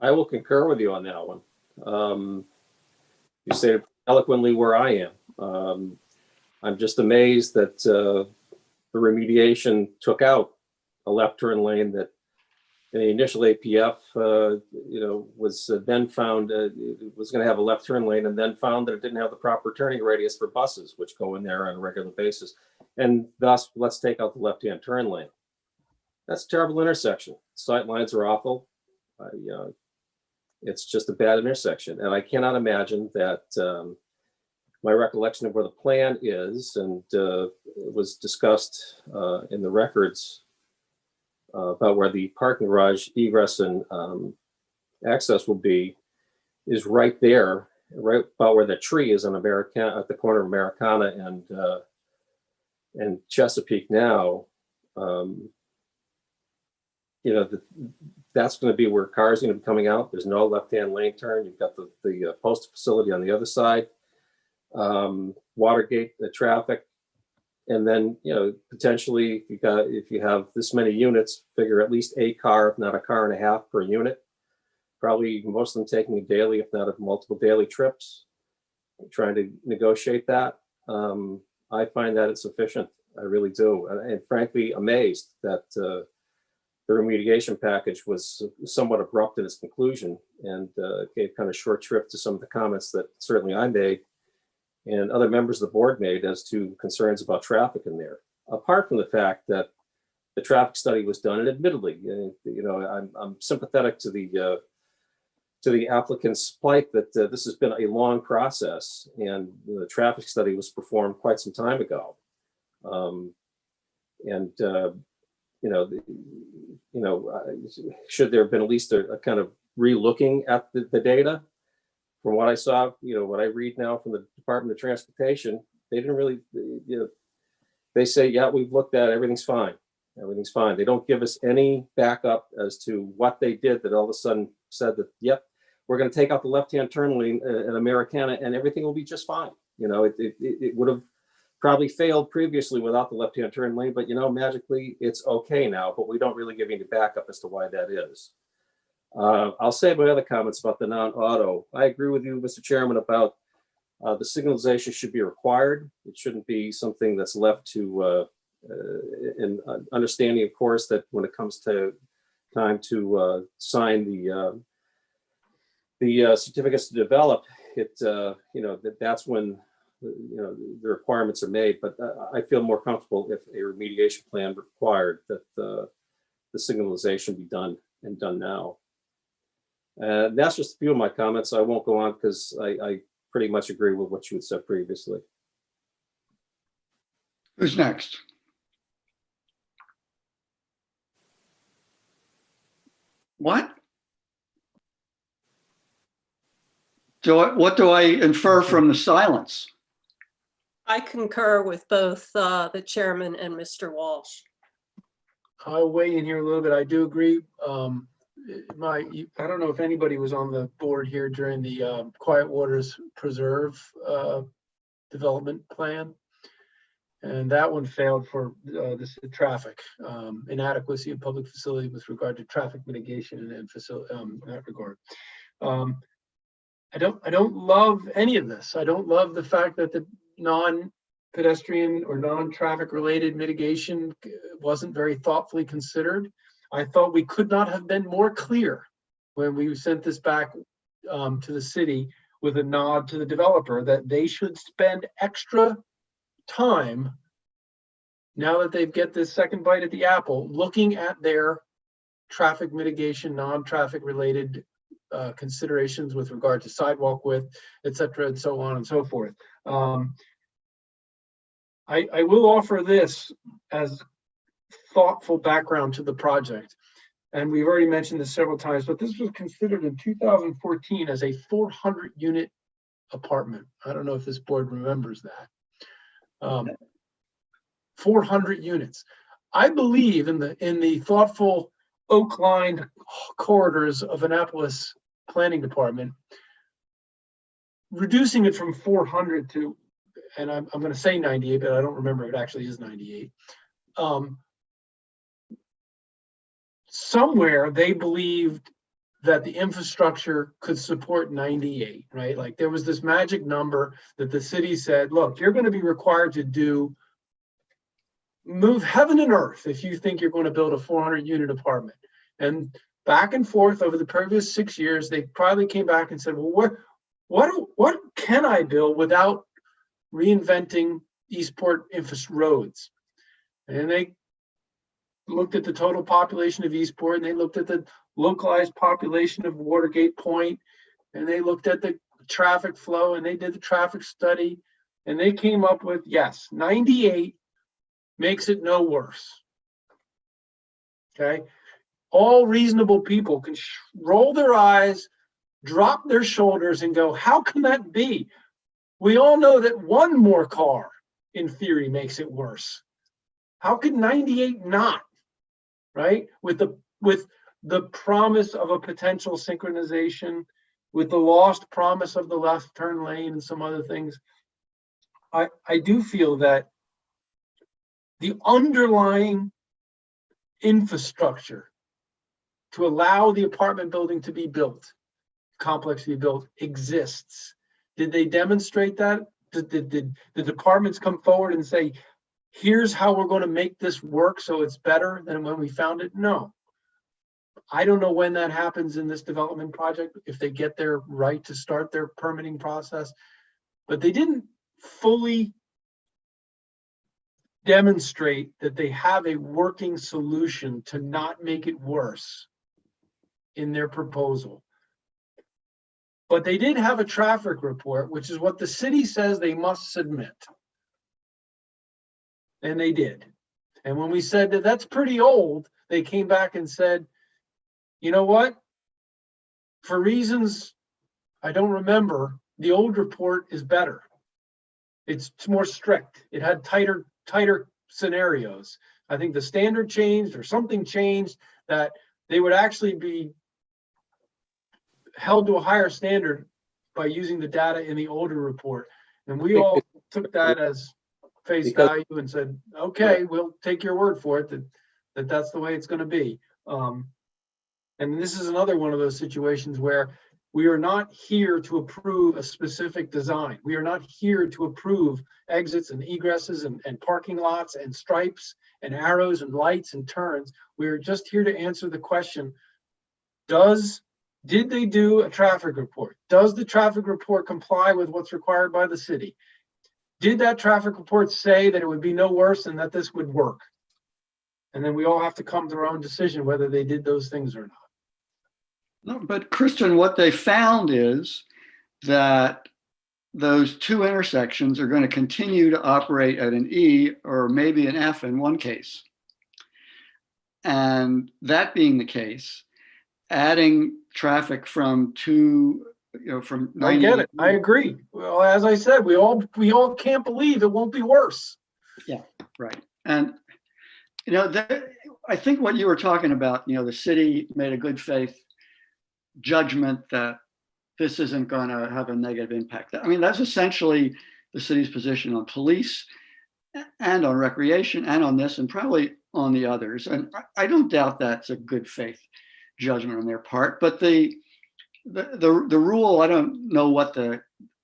I will concur with you on that one. You say eloquently where I am. I'm just amazed that the remediation took out a left turn lane that in the initial APF, was then found it was going to have a left turn lane, and then found that it didn't have the proper turning radius for buses, which go in there on a regular basis. And thus, let's take out the left-hand turn lane. That's a terrible intersection. Sight lines are awful. It's just a bad intersection. And I cannot imagine that my recollection of where the plan is, and it was discussed in the records about where the parking garage egress and access will be, is right there, right about where the tree is on Americana, at the corner of Americana and Chesapeake now. you know, that's going to be where cars are going to be coming out. There's no left-hand lane turn. You've got the postal facility on the other side, Watergate, the traffic. And then, you know, potentially if you have this many units, figure at least a car, if not a car and a half per unit. Probably most of them taking a daily, if not multiple daily trips, trying to negotiate that. I find that it's sufficient. I really do. And frankly, amazed that the remediation package was somewhat abrupt in its conclusion and gave kind of short shrift to some of the comments that certainly I made and other members of the board made as to concerns about traffic in there. Apart from the fact that the traffic study was done, and admittedly, you know, I'm sympathetic to the applicant's plight that this has been a long process, and the traffic study was performed quite some time ago. Should there have been at least a kind of re-looking at the data? From what I saw, you know, what I read now from the Department of Transportation, they didn't really, you know, they say, yeah, we've looked at it, everything's fine. Everything's fine. They don't give us any backup as to what they did that all of a sudden said that, yep, we're going to take out the left-hand turn lane at Americana and everything will be just fine. You know, it would have probably failed previously without the left-hand turn lane, but, you know, magically it's okay now, but we don't really give you any backup as to why that is. I'll say my other comments about the non-auto. I agree with you, Mr. Chairman, about the signalization should be required. It shouldn't be something that's left to an understanding, of course, that when it comes to time to sign the certificates to develop it, you know, that's when, you know, the requirements are made. But I feel more comfortable if a remediation plan required that the signalization be done and done now. That's just a few of my comments. I won't go on because I pretty much agree with what you had said previously. Who's next? What? What do I infer from the silence? I concur with both the chairman and Mr. Walsh. I'll weigh in here a little bit. I do agree. I don't know if anybody was on the board here during the Quiet Waters Preserve development plan. And that one failed for this traffic, inadequacy of public facility with regard to traffic mitigation and facility in that regard. I don't love any of this. I don't love the fact that the non-pedestrian or non-traffic related mitigation wasn't very thoughtfully considered. I thought we could not have been more clear when we sent this back to the city with a nod to the developer that they should spend extra time now that they get this second bite at the apple, looking at their traffic mitigation, non-traffic related considerations with regard to sidewalk width, et cetera, and so on and so forth. I will offer this as thoughtful background to the project. And we've already mentioned this several times, but this was considered in 2014 as a 400 unit apartment. I don't know if this board remembers that. 400 units. I believe in the thoughtful oak-lined corridors of Annapolis Planning Department, reducing it from 400 to, and I'm going to say 98, but I don't remember if it actually is 98. Somewhere they believed that the infrastructure could support 98, right? Like there was this magic number that the city said, look, you're going to be required to move heaven and earth if you think you're going to build a 400 unit apartment. And back and forth over the previous 6 years, they probably came back and said, well, what can I build without reinventing Eastport roads? And they looked at the total population of Eastport, and they looked at the localized population of Watergate Point, and they looked at the traffic flow, and they did the traffic study, and they came up with, yes, 98 makes it no worse. Okay, all reasonable people can roll their eyes, drop their shoulders, and go, how can that be? We all know that one more car, in theory, makes it worse. How could 98 not? Right? With with the promise of a potential synchronization, with the lost promise of the left turn lane and some other things, I do feel that the underlying infrastructure to allow the apartment building to be built, complex to be built, exists. Did they demonstrate that? Did the departments come forward and say, here's how we're going to make this work so it's better than when we found it? No. I don't know when that happens in this development project, if they get their right to start their permitting process, but they didn't fully demonstrate that they have a working solution to not make it worse in their proposal. But they did have a traffic report, which is what the city says they must submit. And they did. And when we said that that's pretty old, they came back and said, you know what? For reasons I don't remember, the old report is better. It's more strict. It had tighter scenarios. I think the standard changed or something changed that they would actually be held to a higher standard by using the data in the older report. And we all took that as face value and said, okay, we'll take your word for it that that's the way it's going to be. And this is another one of those situations where we are not here to approve a specific design. We are not here to approve exits and egresses and parking lots and stripes and arrows and lights and turns. We are just here to answer the question, did they do a traffic report? Does the traffic report comply with what's required by the city? Did that traffic report say that it would be no worse and that this would work? And then we all have to come to our own decision whether they did those things or not. No, but Christian, what they found is that those two intersections are going to continue to operate at an E or maybe an F in one case. And that being the case, adding traffic from from 90. I get it. I agree. Well, as I said, we all can't believe it won't be worse. Yeah, right. And I think what you were talking about, the city made a good faith judgment that this isn't going to have a negative impact. I mean, that's essentially the city's position on police and on recreation and on this and probably on the others. And I don't doubt that's a good faith judgment on their part. But the rule, I don't know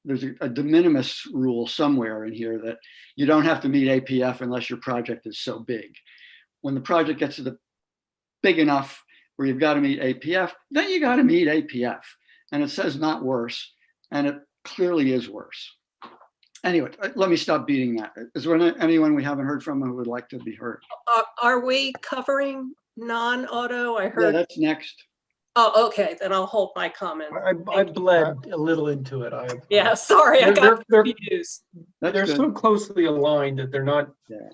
there's a de minimis rule somewhere in here that you don't have to meet APF unless your project is so big. When the project gets to the big enough where you've got to meet APF, then you got to meet APF. And it says not worse, and it clearly is worse. Anyway, let me stop beating that. Is there anyone we haven't heard from who would like to be heard? Are we covering non-auto? I Yeah, heard. that's next. Oh, okay, then I'll hold my comment. I bled a little into it. Yeah, sorry, I got confused. They're good. so closely aligned that they're not Yeah.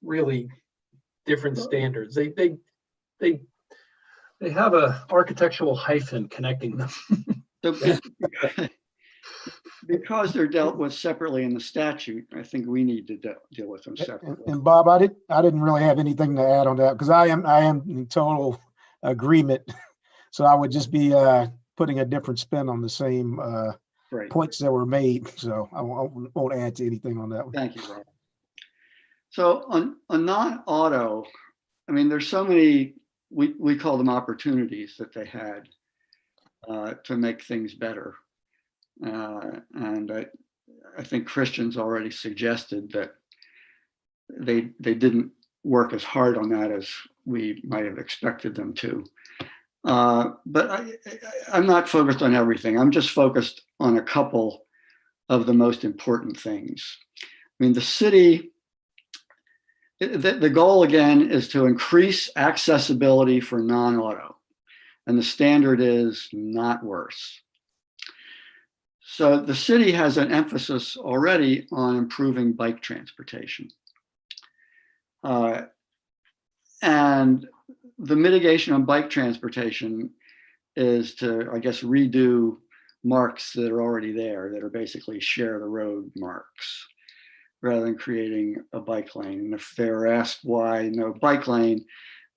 really different standards. They have a architectural hyphen connecting them. So, because they're dealt with separately in the statute, I think we need to deal with them separately. And Bob, I didn't really have anything to add on that because I am in total agreement. So I would just be putting a different spin on the same Great. points that were made. So I won't add to anything on that one. Thank you, Rob. So on non-auto, I mean, there's so many, we call them opportunities that they had to make things better. And I think Christian's already suggested that they didn't work as hard on that as we might have expected them to. But I'm not focused on everything. I'm just focused on a couple of the most important things. I mean, the city, the goal again is to increase accessibility for non-auto, and the standard is not worse. So the city has an emphasis already on improving bike transportation. And the mitigation on bike transportation is to, I guess, redo marks that are already there that are basically share the road marks rather than creating a bike lane. And if they're asked why no bike lane,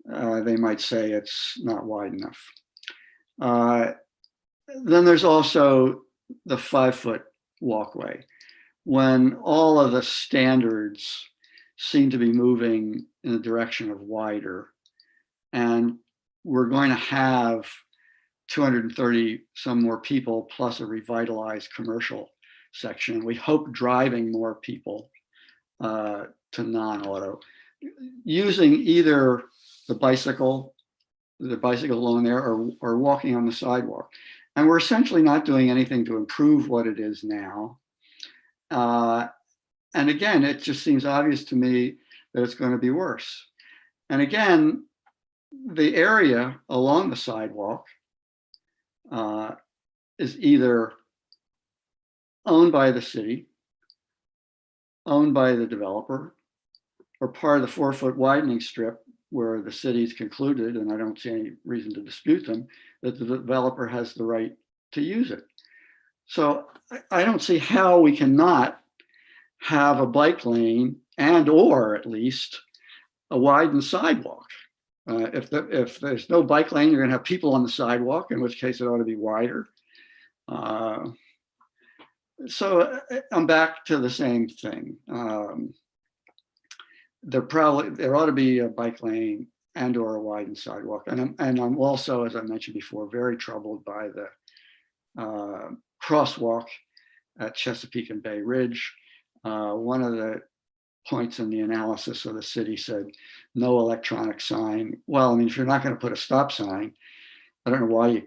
they might say it's not wide enough. Then there's also the 5-foot walkway. When all of the standards seem to be moving in the direction of wider, and we're going to have 230 some more people plus a revitalized commercial section. We hope driving more people to non-auto, using either the bicycle along there or walking on the sidewalk. And we're essentially not doing anything to improve what it is now. And again, it just seems obvious to me that it's going to be worse. And again, the area along the sidewalk is either owned by the city, owned by the developer, or part of the 4-foot widening strip where the city's concluded, and I don't see any reason to dispute them, that the developer has the right to use it. So I don't see how we cannot have a bike lane and or at least a widened sidewalk. If there's no bike lane, you're going to have people on the sidewalk, in which case it ought to be wider. So I'm back to the same thing. There ought to be a bike lane and or a widened sidewalk. And I'm also, as I mentioned before, very troubled by the crosswalk at Chesapeake and Bay Ridge. One of the points in the analysis of the city said no electronic sign. Well, I mean, if you're not going to put a stop sign, I don't know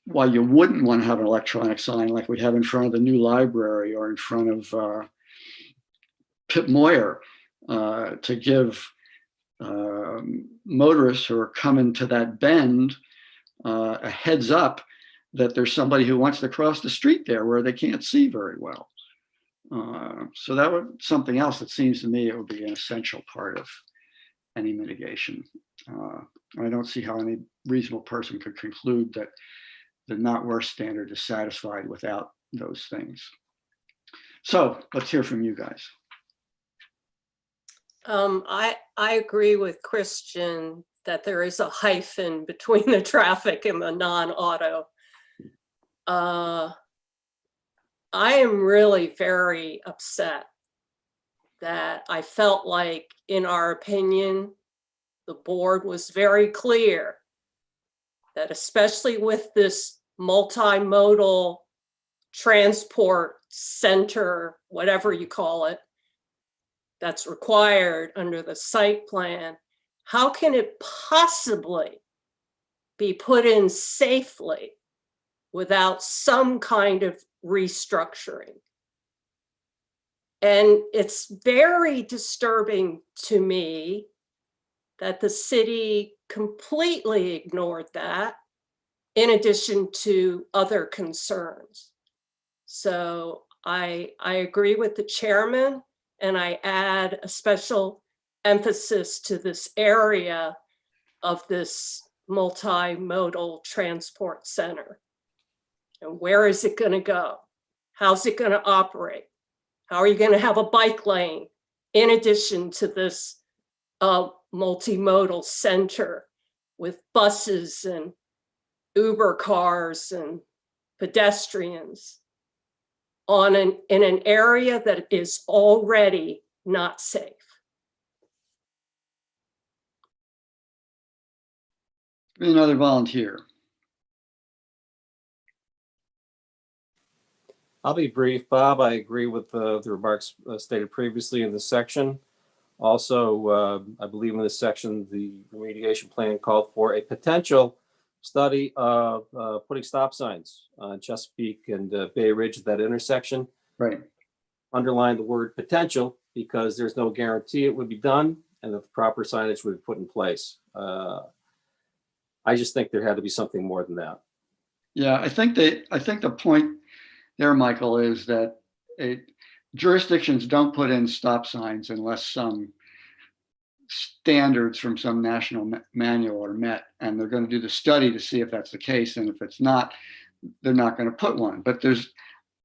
why you wouldn't want to have an electronic sign like we have in front of the new library or in front of Pip Moyer to give motorists who are coming to that bend a heads up that there's somebody who wants to cross the street there where they can't see very well. So that would something else that seems to me it would be an essential part of any mitigation. I don't see how any reasonable person could conclude that the not worse standard is satisfied without those things. So let's hear from you guys. I agree with Christian that there is a hyphen between the traffic and the non-auto. I am really very upset that I felt like, in our opinion, the board was very clear that especially with this multimodal transport center, whatever you call it, that's required under the site plan, how can it possibly be put in safely without some kind of restructuring? And it's very disturbing to me that the city completely ignored that, in addition to other concerns. So I agree with the chairman, and I add a special emphasis to this area of this multimodal transport center. And where is it going to go? How's it going to operate? How are you going to have a bike lane in addition to this multimodal center with buses and Uber cars and pedestrians in an area that is already not safe? Another volunteer. I'll be brief, Bob. I agree with the remarks stated previously in this section. Also, I believe in this section, the remediation plan called for a potential study of putting stop signs on Chesapeake and Bay Ridge at that intersection. Right. Underline the word potential because there's no guarantee it would be done and that the proper signage would be put in place. I just think there had to be something more than that. Yeah, I think the point there, Michael, is that jurisdictions don't put in stop signs unless some standards from some national manual are met, and they're going to do the study to see if that's the case, and if it's not, they're not going to put one. But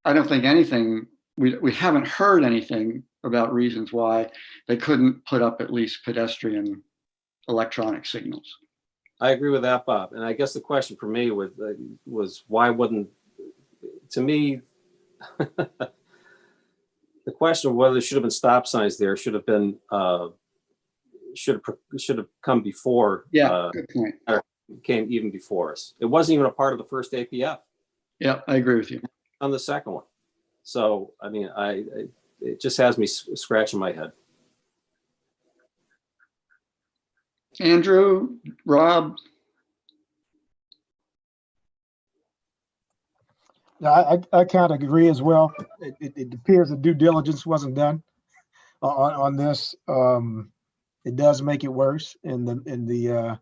I don't think anything, we haven't heard anything about reasons why they couldn't put up at least pedestrian electronic signals. I agree with that, Bob. And I guess the question for me was why wouldn't, to me, the question of whether there should have been stop signs there should have been, should have come before. Yeah, good point. Came even before us. It wasn't even a part of the first APF Yeah, I agree with you. on the second one. So, I mean, it just has me scratching my head. Andrew, Rob, I kind of agree as well. It appears that due diligence wasn't done on this. It does make it worse, and the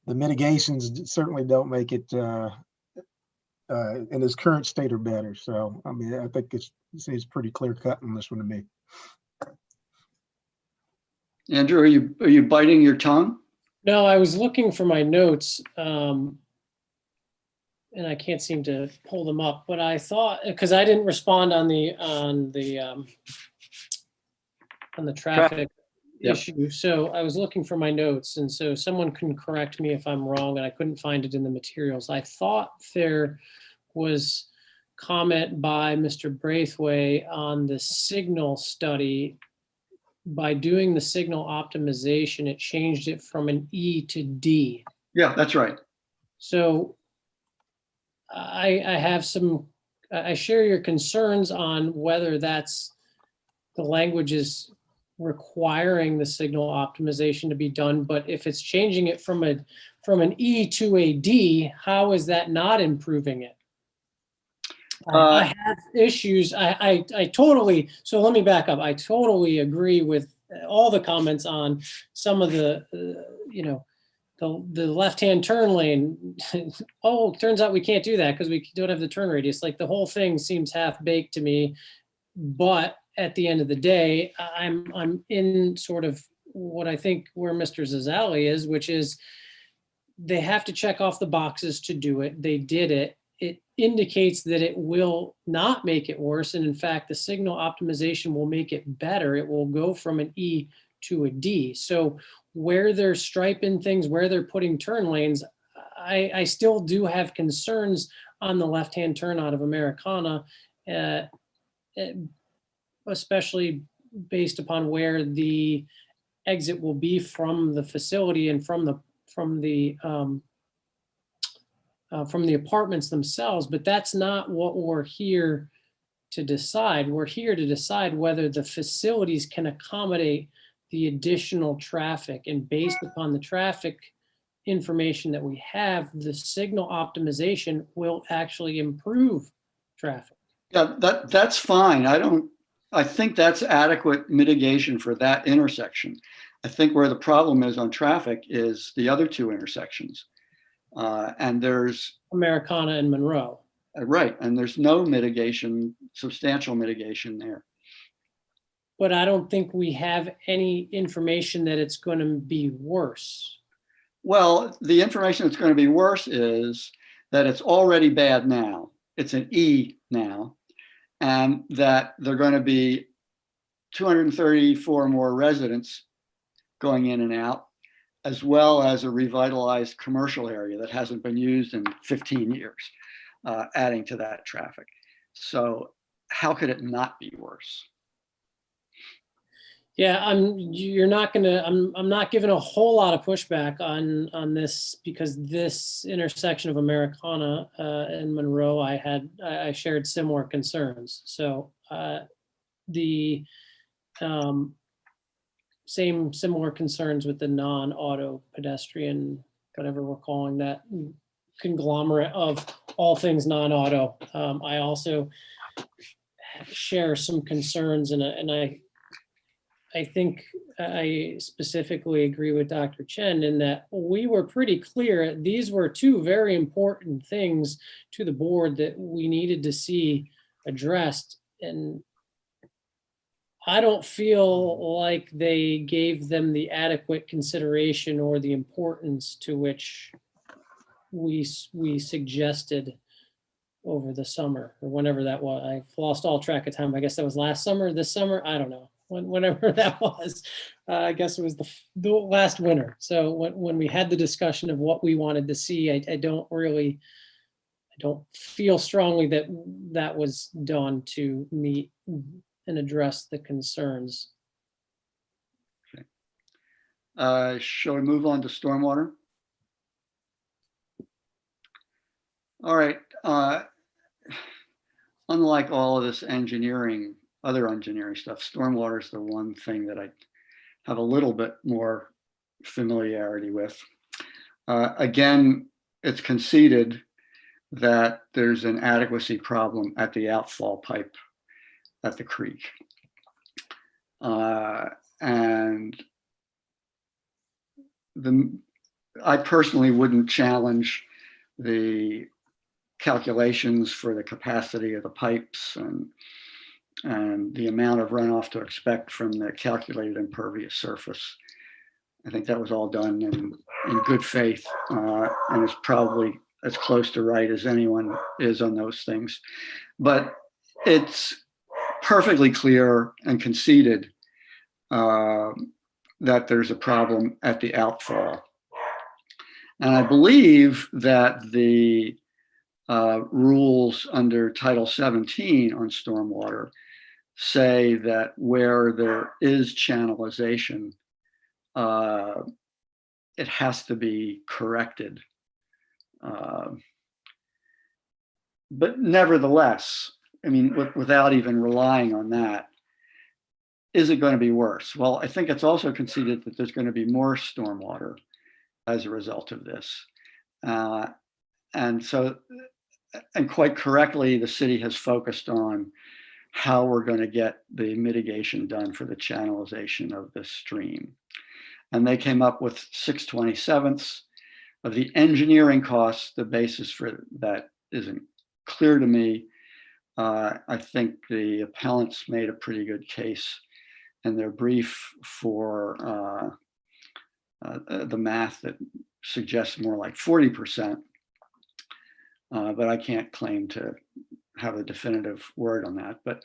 mitigations certainly don't make it in its current state or better. So, I mean, I think it seems pretty clear cut on this one to me. Andrew, are you biting your tongue? No, I was looking for my notes, and I can't seem to pull them up, but I thought, because I didn't respond on the traffic Yep. issue. So I was looking for my notes, and so someone can correct me if I'm wrong, and I couldn't find it in the materials. I thought there was comment by Mr. Braithwaite on the signal study. By doing the signal optimization, it changed it from an E to D. Yeah, that's right. So I share your concerns on whether that's the language is requiring the signal optimization to be done, but if it's changing it from an E to a D, how is that not improving it? I have issues. I totally, so let me back up. I totally agree with all the comments on some of the, the left-hand turn lane. Oh, turns out we can't do that because we don't have the turn radius. Like the whole thing seems half-baked to me. But at the end of the day, I'm in sort of what I think where Mr. Zazzali is, which is they have to check off the boxes to do it. They did it. It indicates that it will not make it worse. And in fact, the signal optimization will make it better. It will go from an E to a D. So where they're striping things, where they're putting turn lanes, I still do have concerns on the left-hand turn out of Americana, especially based upon where the exit will be from the facility and from the apartments themselves. But that's not what we're here to decide. We're here to decide whether the facilities can accommodate the additional traffic, and based upon the traffic information that we have, the signal optimization will actually improve traffic. Yeah, that's fine. I think that's adequate mitigation for that intersection. I think where the problem is on traffic is the other two intersections. And there's Americana and Monroe. Right, and there's no mitigation, substantial mitigation there. But I don't think we have any information that it's going to be worse. Well, the information that's going to be worse is that it's already bad now. It's an E now, and that there are going to be 234 more residents going in and out, as well as a revitalized commercial area that hasn't been used in 15 years, adding to that traffic. So how could it not be worse? Yeah, I'm not giving a whole lot of pushback on this, because this intersection of Americana and Monroe, I shared similar concerns. So the similar concerns with the non-auto pedestrian, whatever we're calling that conglomerate of all things non-auto. I also share some concerns, and I think I specifically agree with Dr. Chen in that we were pretty clear. These were two very important things to the board that we needed to see addressed. And I don't feel like they gave them the adequate consideration or the importance to which we suggested over the summer, or whenever that was. I've lost all track of time. I guess that was last summer, this summer, I don't know. whenever that was. I guess it was the last winter. So when we had the discussion of what we wanted to see, I don't feel strongly that that was done to meet and address the concerns. Shall we move on to stormwater? All right. Unlike all of this other engineering stuff, stormwater is the one thing that I have a little bit more familiarity with. Again, it's conceded that there's an adequacy problem at the outfall pipe at the creek. And I personally wouldn't challenge the calculations for the capacity of the pipes and the amount of runoff to expect from the calculated impervious surface. I think that was all done in good faith, and it's probably as close to right as anyone is on those things. But it's perfectly clear and conceded that there's a problem at the outfall. And I believe that the rules under Title 17 on stormwater say that where there is channelization, it has to be corrected. But nevertheless, I mean, without even relying on that, is it going to be worse? Well, I think it's also conceded that there's going to be more stormwater as a result of this. And quite correctly, the city has focused on how we're going to get the mitigation done for the channelization of the stream. And they came up with 6/27 of the engineering costs. The basis for that isn't clear to me. I think the appellants made a pretty good case in their brief for the math that suggests more like 40%. But I can't claim to have a definitive word on that. But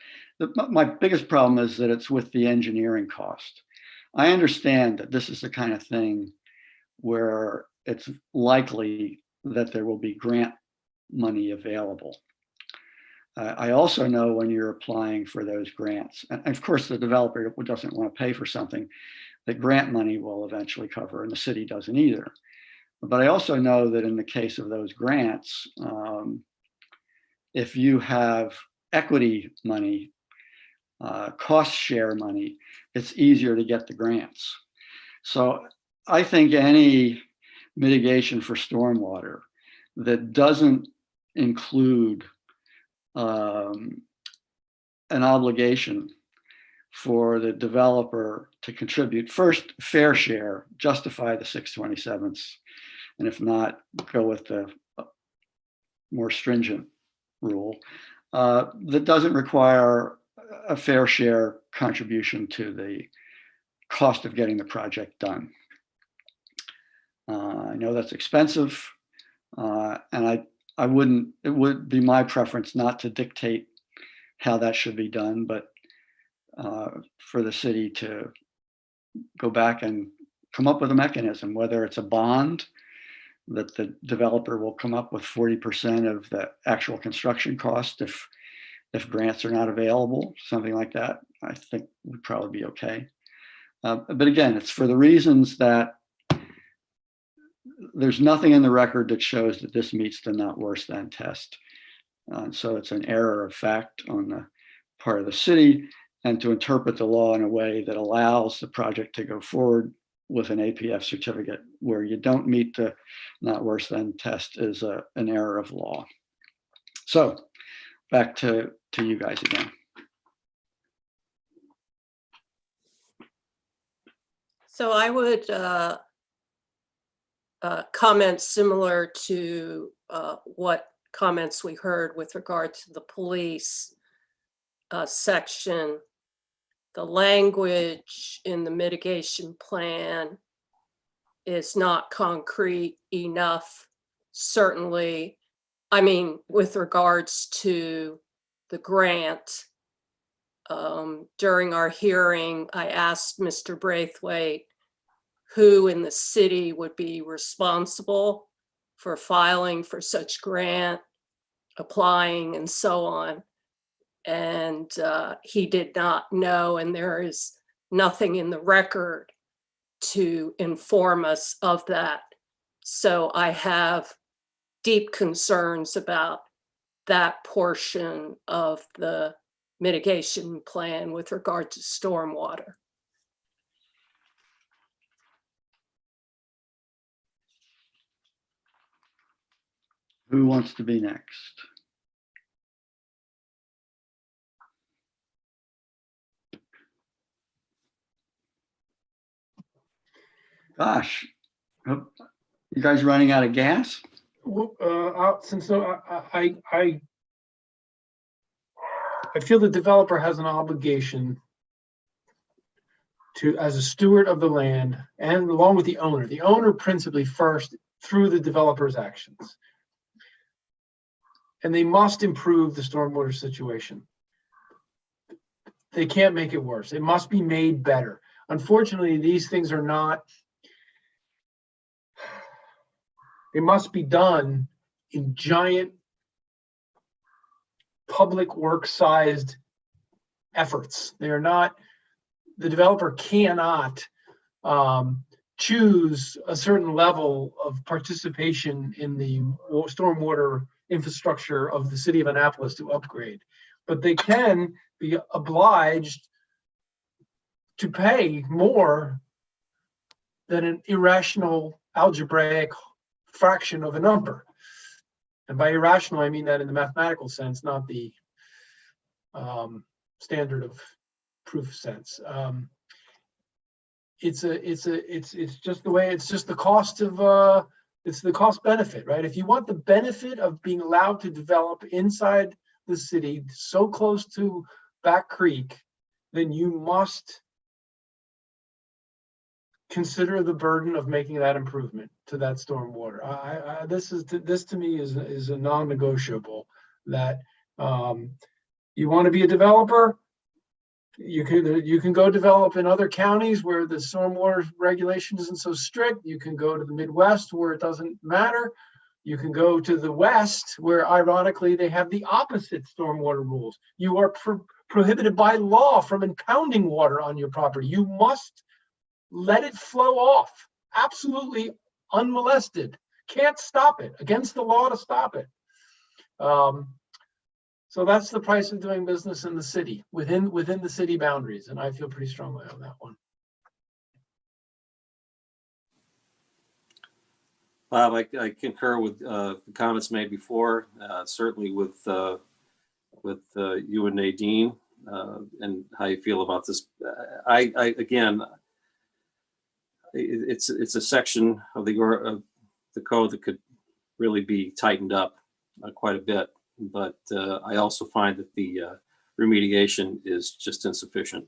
my biggest problem is that it's with the engineering cost. I understand that this is the kind of thing where it's likely that there will be grant money available. I also know when you're applying for those grants, and of course the developer doesn't want to pay for something that grant money will eventually cover, and the city doesn't either. But I also know that in the case of those grants, if you have equity money, cost share money, it's easier to get the grants. So I think any mitigation for stormwater that doesn't include an obligation for the developer to contribute, first, fair share, justify the 6/27, and if not, go with the more stringent rule that doesn't require a fair share contribution to the cost of getting the project done. I know that's expensive, and it would be my preference not to dictate how that should be done, but for the city to go back and come up with a mechanism, whether it's a bond that the developer will come up with 40% of the actual construction cost if grants are not available, something like that, I think would probably be okay. But again, it's for the reasons that there's nothing in the record that shows that this meets the not worse than test. So it's an error of fact on the part of the city, and to interpret the law in a way that allows the project to go forward with an APF certificate where you don't meet the not worse than test is an error of law. So back to you guys again. So I would comment similar to what comments we heard with regard to the police section. The language in the mitigation plan is not concrete enough, certainly. I mean, with regards to the grant, during our hearing, I asked Mr. Braithwaite who in the city would be responsible for filing for such grant, applying, and so on. And he did not know, and there is nothing in the record to inform us of that. So I have deep concerns about that portion of the mitigation plan with regard to stormwater. Who wants to be next? Gosh, you guys running out of gas? Well, I feel the developer has an obligation to, as a steward of the land, and along with the owner principally first through the developer's actions. And they must improve the stormwater situation. They can't make it worse. It must be made better. Unfortunately, these things are not, they must be done in giant public work-sized efforts. They are not, the developer cannot choose a certain level of participation in the stormwater infrastructure of the city of Annapolis to upgrade, but they can be obliged to pay more than an irrational algebraic fraction of a number. And by irrational, I mean that in the mathematical sense, not the standard of proof sense. It's just the way, it's just the cost of, it's the cost benefit, right? If you want the benefit of being allowed to develop inside the city, so close to Back Creek, then you must consider the burden of making that improvement to that stormwater. This to me is a non-negotiable, that you want to be a developer, you can go develop in other counties where the stormwater regulation isn't so strict. You can go to the Midwest where it doesn't matter. You can go to the West where, ironically, they have the opposite stormwater rules. You are prohibited by law from impounding water on your property. You must let it flow off, absolutely unmolested. Can't stop it, against the law to stop it. So that's the price of doing business in the city, within the city boundaries, and I feel pretty strongly on that one. Bob, I concur with the comments made before, certainly with you and Nadine, and how you feel about this. Again, it's a section of the code that could really be tightened up quite a bit. But I also find that the remediation is just insufficient.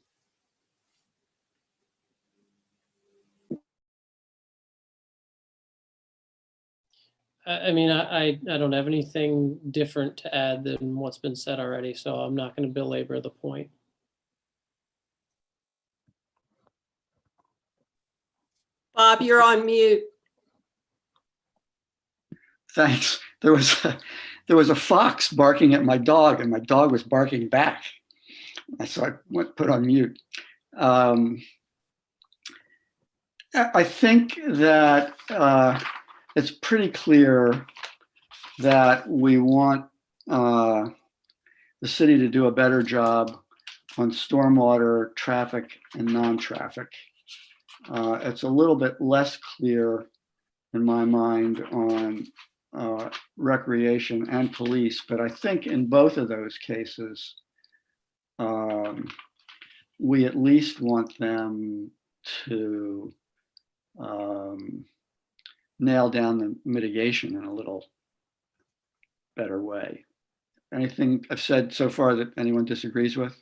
I mean, I don't have anything different to add than what's been said already, so I'm not going to belabor the point. Bob, you're on mute. Thanks. There was a fox barking at my dog, and my dog was barking back. So I put on mute. I think that it's pretty clear that we want the city to do a better job on stormwater, traffic, and non-traffic. It's a little bit less clear in my mind on recreation and police, but I think in both of those cases, we at least want them to nail down the mitigation in a little better way. Anything I've said so far that anyone disagrees with?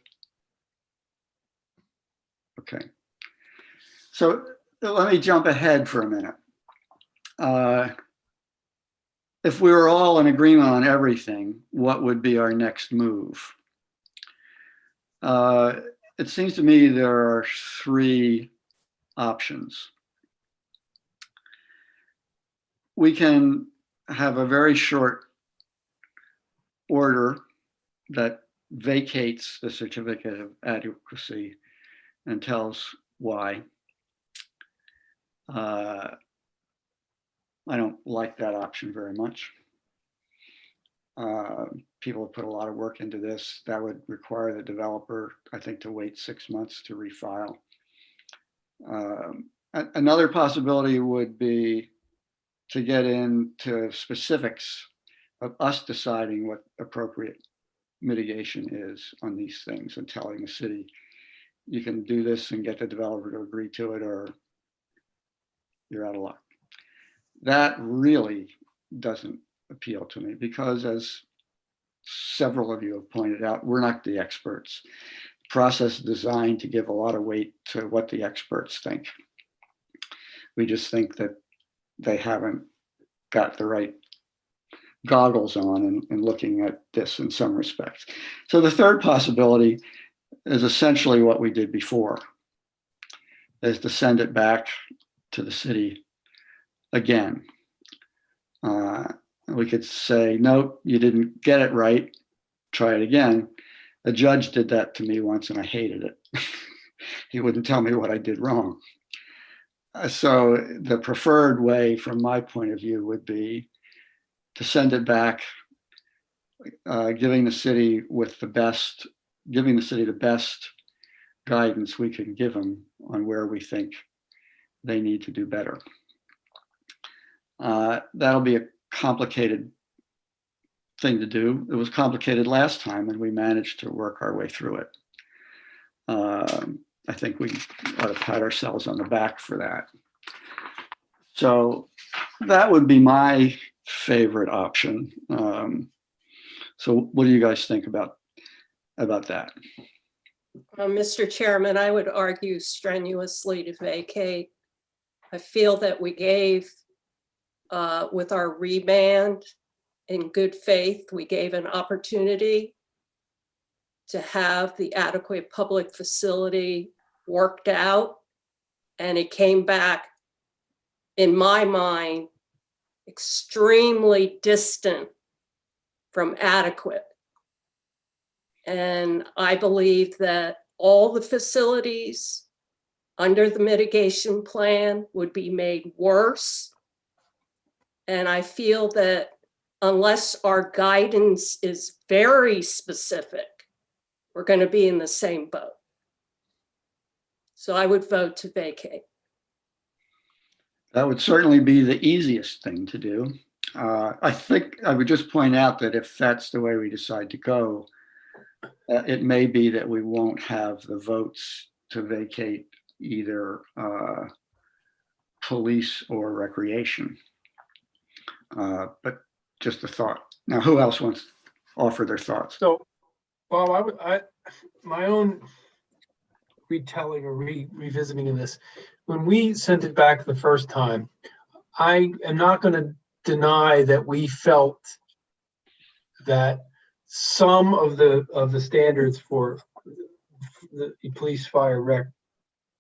Okay. So let me jump ahead for a minute. If we were all in agreement on everything, what would be our next move? It seems to me there are three options. We can have a very short order that vacates the certificate of adequacy and tells why. I don't like that option very much. People have put a lot of work into this. That would require the developer, I think, to wait 6 months to refile. Another possibility would be to get into specifics of us deciding what appropriate mitigation is on these things and telling the city, you can do this and get the developer to agree to it, or you're out of luck. That really doesn't appeal to me because, as several of you have pointed out, we're not the experts. Process is designed to give a lot of weight to what the experts think. We just think that they haven't got the right goggles on and looking at this in some respects. So the third possibility is essentially what we did before, is to send it back to the city again. We could say, nope, you didn't get it right, try it again. A judge did that to me once and I hated it. He wouldn't tell me what I did wrong. So the preferred way from my point of view would be to send it back, giving the city the best guidance we can give them on where we think they need to do better. That'll be a complicated thing to do. It was complicated last time and we managed to work our way through it. I think we ought to pat ourselves on the back for that. So that would be my favorite option. So what do you guys think about that? Mr. Chairman, I would argue strenuously to vacate. I feel that we gave, with our remand, in good faith, we gave an opportunity to have the adequate public facility worked out. And it came back, in my mind, extremely distant from adequate. And I believe that all the facilities under the mitigation plan would be made worse. And I feel that unless our guidance is very specific, we're going to be in the same boat. So I would vote to vacate. That would certainly be the easiest thing to do. I think I would just point out that if that's the way we decide to go, it may be that we won't have the votes to vacate either police or recreation. But just a thought. Now, who else wants to offer their thoughts? So, Bob, my own retelling or revisiting of this, when we sent it back the first time, I am not going to deny that we felt that some of the standards for the police, fire, rec,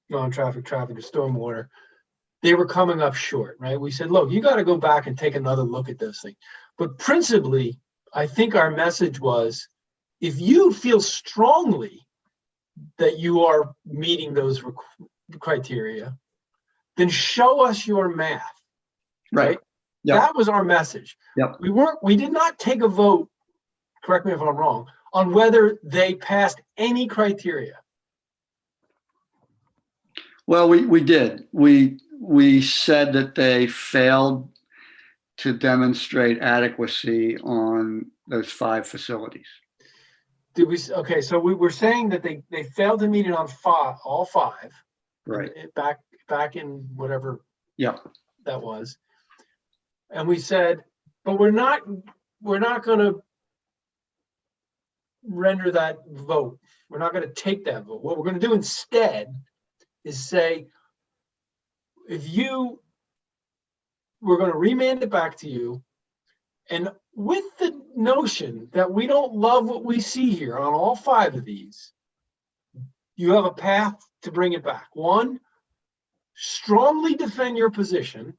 non-traffic, traffic, or stormwater, they were coming up short, right? We said, look, you got to go back and take another look at this thing. But principally, I think our message was, if you feel strongly that you are meeting those criteria, then show us your math. Right? Yep. That was our message. Yep. We did not take a vote, correct me if I'm wrong, on whether they passed any criteria. Well, we did. We said that they failed to demonstrate adequacy on those 5 facilities. Did we? Okay, so we were saying that they failed to meet it on all 5. Right. Back in whatever. Yeah. That was. And we said, but we're not going to render that vote. We're not going to take that vote. What we're going to do instead is say, we're going to remand it back to you, and with the notion that we don't love what we see here on all 5 of these, you have a path to bring it back. One, strongly defend your position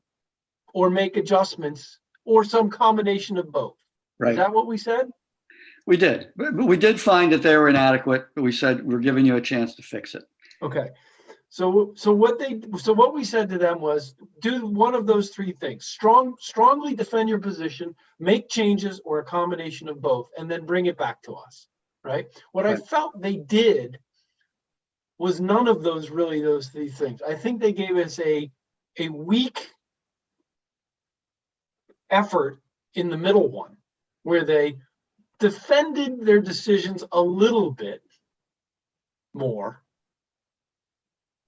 or make adjustments or some combination of both. Is Right. that what we said? We did, but we did find that they were inadequate, but we said, we're giving you a chance to fix it. Okay. So what we said to them was, do one of those three things: strongly defend your position, make changes, or a combination of both, and then bring it back to us. Right. What I Right. felt they did was none of those three things. I think they gave us a weak effort in the middle one, where they defended their decisions a little bit more.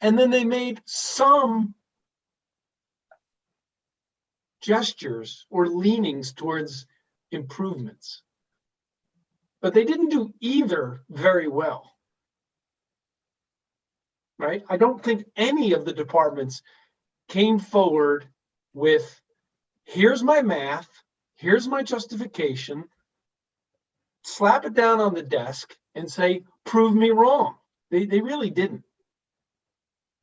And then they made some gestures or leanings towards improvements. But they didn't do either very well. Right? I don't think any of the departments came forward with, here's my math, here's my justification, slap it down on the desk and say, prove me wrong. They really didn't.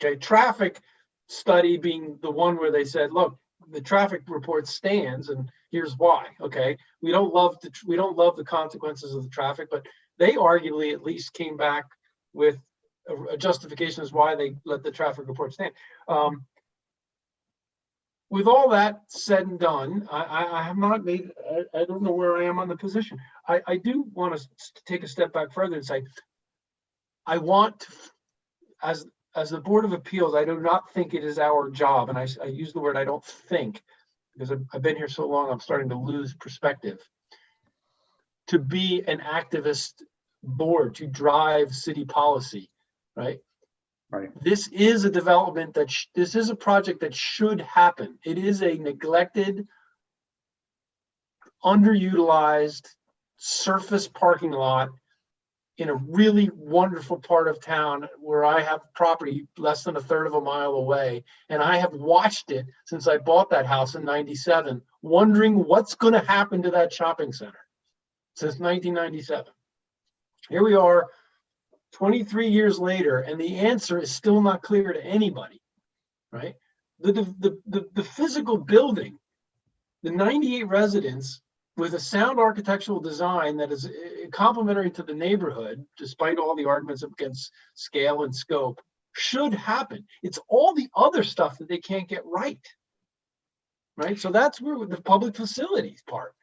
Okay, traffic study being the one where they said, look, the traffic report stands and here's why. Okay, we don't love the consequences of the traffic, but they arguably at least came back with a justification as why they let the traffic report stand. With all that said and done, I have not made, I don't know where I am on the position. I do want to take a step back further and say, I want to, as the Board of Appeals, I do not think it is our job, and I use the word I don't think, because I've been here so long, I'm starting to lose perspective, to be an activist board, to drive city policy, right? Right. This is a development this is a project that should happen. It is a neglected, underutilized surface parking lot in a really wonderful part of town where I have property less than a third of a mile away. And I have watched it since I bought that house in '97, wondering what's going to happen to that shopping center since 1997. Here we are 23 years later, and the answer is still not clear to anybody, right? The physical building, the 98 residents with a sound architectural design that is complementary to the neighborhood, despite all the arguments against scale and scope, should happen. It's all the other stuff that they can't get right, right? So that's where the public facilities part.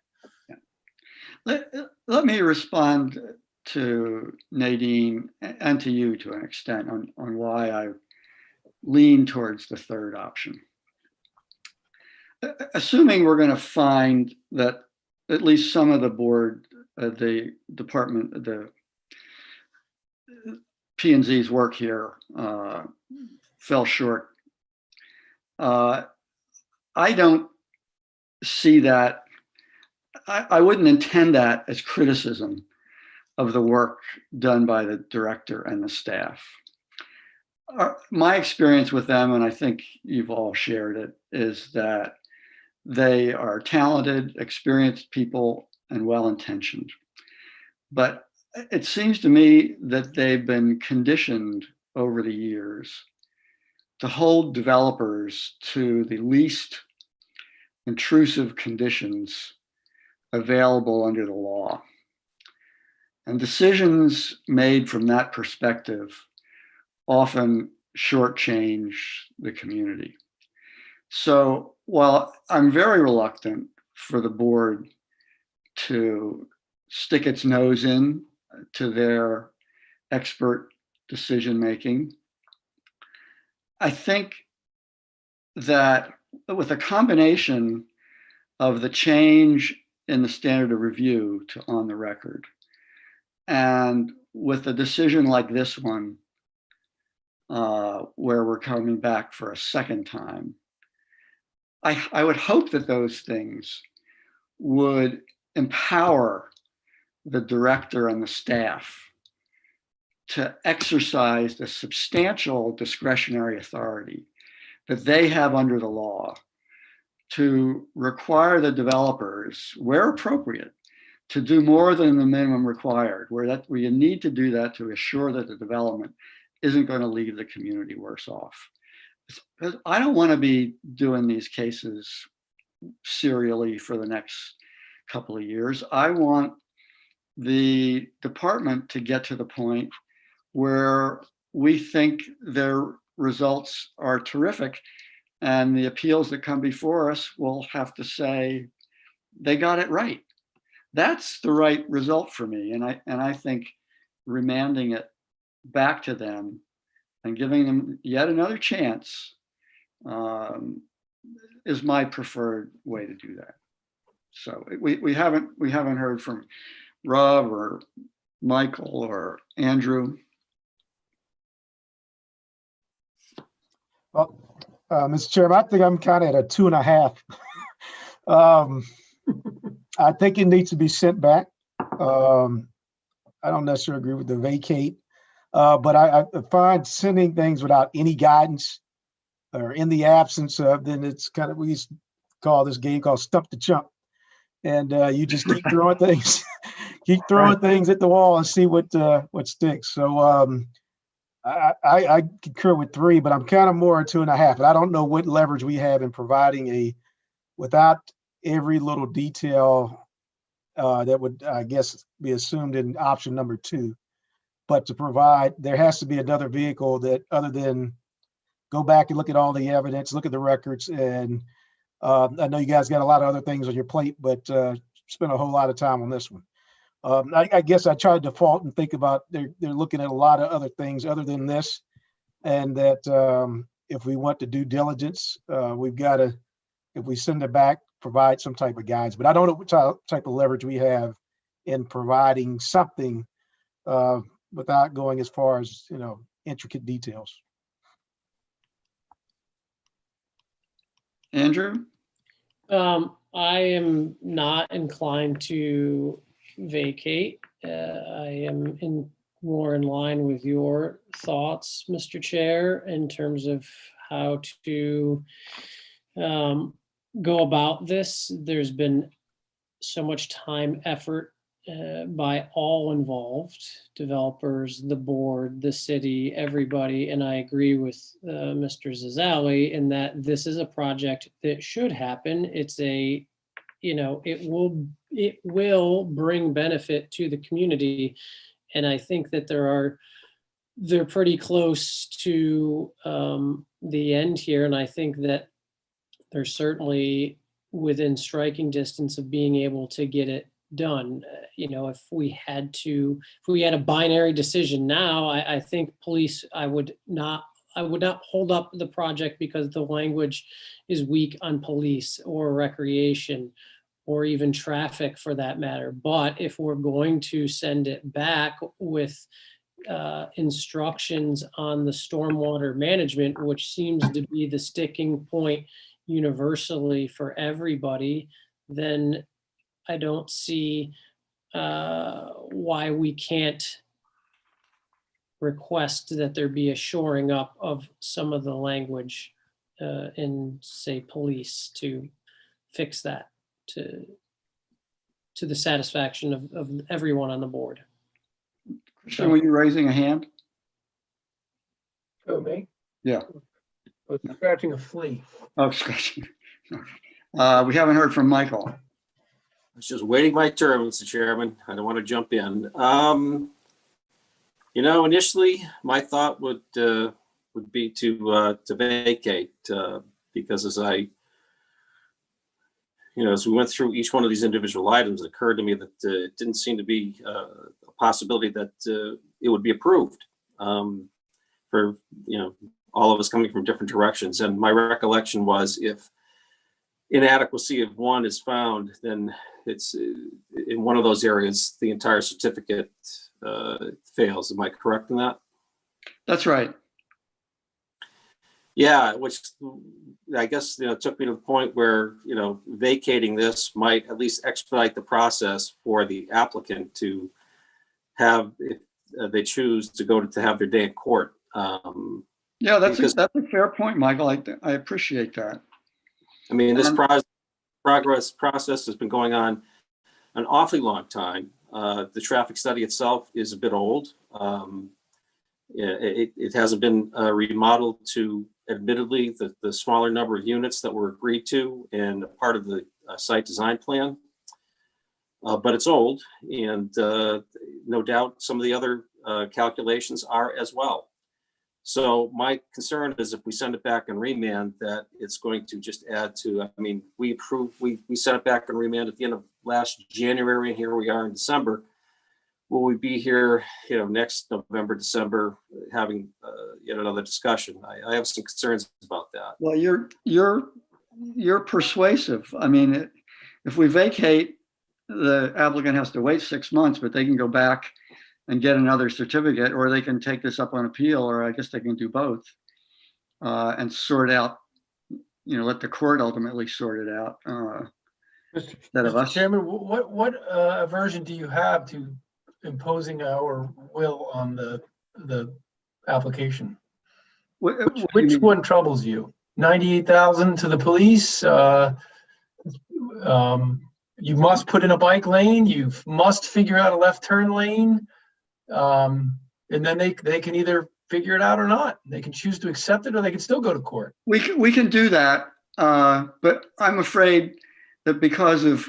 Yeah. Let me respond to Nadine and to you to an extent on why I lean towards the third option. Assuming we're going to find that at least some of the board, the department, the P&Z's work here fell short. I don't see that. I wouldn't intend that as criticism of the work done by the director and the staff. My experience with them, and I think you've all shared it, is that they are talented, experienced people and well-intentioned. But it seems to me that they've been conditioned over the years to hold developers to the least intrusive conditions available under the law. And decisions made from that perspective often shortchange the community. So while I'm very reluctant for the board to stick its nose in to their expert decision-making, I think that with a combination of the change in the standard of review to on the record, and with a decision like this one, where we're coming back for a second time, I would hope that those things would empower the director and the staff to exercise the substantial discretionary authority that they have under the law to require the developers, where appropriate, to do more than the minimum required, where you need to do that to assure that the development isn't going to leave the community worse off. I don't want to be doing these cases serially for the next couple of years. I want the department to get to the point where we think their results are terrific, and the appeals that come before us will have to say they got it right. That's the right result for me, and I think remanding it back to them and giving them yet another chance is my preferred way to do that. So we haven't heard from Rob or Michael or Andrew. Well, Mr. Chairman, I think I'm kind of at a 2.5. I think it needs to be sent back. I don't necessarily agree with the vacate, but I find sending things without any guidance or in the absence of, then it's kind of, we used to call this game called Stump the Chump. And you just keep throwing things, keep throwing things at the wall and see what sticks. So I concur with 3, but I'm kind of more at 2.5. And I don't know what leverage we have in providing without every little detail that would, I guess, be assumed in option number 2. But to provide, there has to be another vehicle that, other than go back and look at all the evidence, look at the records. And I know you guys got a lot of other things on your plate, but spent a whole lot of time on this one. I guess I tried to default and think about they're looking at a lot of other things other than this, and that if we want to due diligence, we've got to, if we send it back, provide some type of guidance. But I don't know what type of leverage we have in providing something without going as far as, intricate details. Andrew? I am not inclined to vacate. I am more in line with your thoughts, Mr. Chair, in terms of how to go about this. There's been so much time, effort by all involved, developers, the board, the city, everybody. And I agree with Mr. Zazali in that this is a project that should happen. It's a, it will bring benefit to the community. And I think that they're pretty close to the end here. And I think that they're certainly within striking distance of being able to get it done. If we had a binary decision now, I think police, I would not hold up the project because the language is weak on police or recreation or even traffic for that matter. But if we're going to send it back with instructions on the stormwater management, which seems to be the sticking point universally for everybody, then I don't see why we can't request that there be a shoring up of some of the language in, say, police to fix that to the satisfaction of everyone on the board. Christian, were you raising a hand? Oh, me? Yeah. I was scratching a flea. Oh, scratching. We haven't heard from Michael. I was just waiting my turn, Mr. Chairman. I don't want to jump in. Initially my thought would be to vacate because as we went through each one of these individual items, it occurred to me that it didn't seem to be a possibility that it would be approved for all of us coming from different directions. And my recollection was if inadequacy of one is found, then it's in one of those areas, the entire certificate fails. Am I correct in that? That's right. Yeah, which I guess, took me to the point where, vacating this might at least expedite the process for the applicant to have, if they choose to go to have their day in court. Yeah, that's a fair point, Michael. I appreciate that. I mean, this process has been going on an awfully long time. The traffic study itself is a bit old. it hasn't been remodeled to, admittedly, the smaller number of units that were agreed to and part of the site design plan. But it's old, and no doubt some of the other calculations are as well. So my concern is if we send it back and remand, that it's going to just add to, I mean, we sent it back and remand at the end of last January, and here we are in December. Will we be here, next November, December, having yet another discussion? I have some concerns about that. Well, you're persuasive. I mean, if we vacate, the applicant has to wait 6 months, but they can go back and get another certificate, or they can take this up on appeal, or I guess they can do both, and sort out, let the court ultimately sort it out. Instead of Mr. us. Chairman, what aversion do you have to imposing our will on the application? Which one troubles you? 98,000 to the police? You must put in a bike lane. You must figure out a left turn lane. And then they can either figure it out or not. They can choose to accept it, or they can still go to court. We can do that, but I'm afraid that because of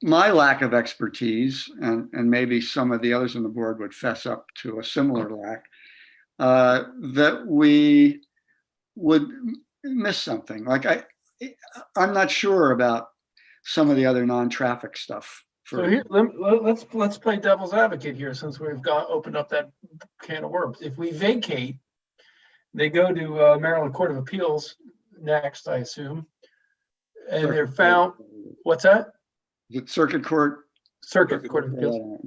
my lack of expertise, and maybe some of the others on the board would fess up to a similar lack, that we would miss something. Like I'm not sure about some of the other non-traffic stuff. So here, let's play devil's advocate here, since we've opened up that can of worms. If we vacate, they go to Maryland Court of Appeals next, I assume, and they're found. What's that? The Circuit Court. Circuit Court of Appeals.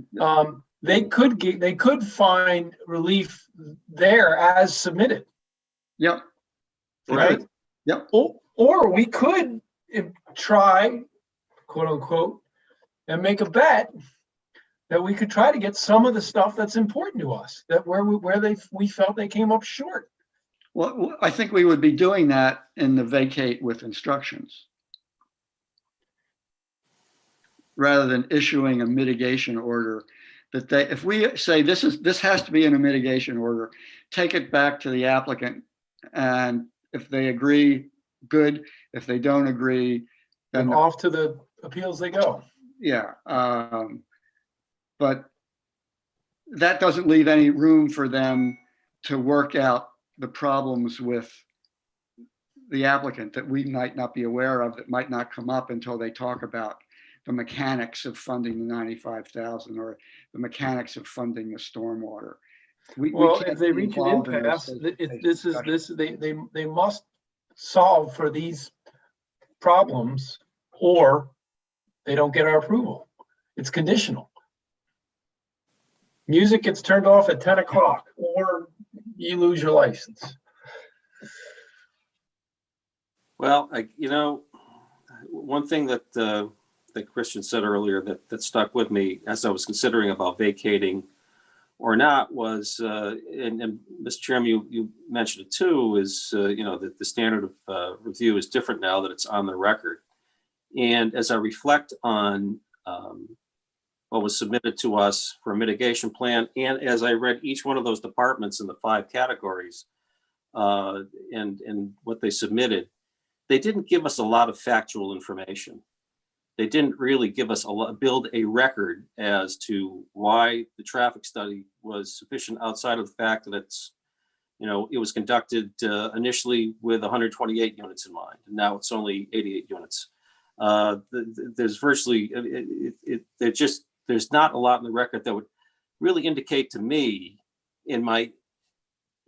They could find relief there as submitted. Yep. Right. Yep. Or we could try, quote unquote, and make a bet that we could try to get some of the stuff that's important to us, that where we felt they came up short. Well, I think we would be doing that in the vacate with instructions, rather than issuing a mitigation order. That if we say this has to be in a mitigation order, take it back to the applicant, and if they agree, good. If they don't agree, then off to the appeals they go. Yeah, but that doesn't leave any room for them to work out the problems with the applicant that we might not be aware of, that might not come up until they talk about the mechanics of funding the 95,000 or the mechanics of funding the stormwater. If they reach an impasse, they must solve for these problems, or they don't get our approval. It's conditional. Music gets turned off at 10 o'clock, or you lose your license. Well, one thing that Christian said earlier that stuck with me as I was considering about vacating or not was, and Mr. Chairman, you mentioned it too, is that the standard of review is different now that it's on the record. And as I reflect on what was submitted to us for a mitigation plan, and as I read each one of those departments in the 5 categories and what they submitted, they didn't give us a lot of factual information. They didn't really give us build a record as to why the traffic study was sufficient, outside of the fact that it was conducted initially with 128 units in mind, and now it's only 88 units. There's virtually, there's not a lot in the record that would really indicate to me, in my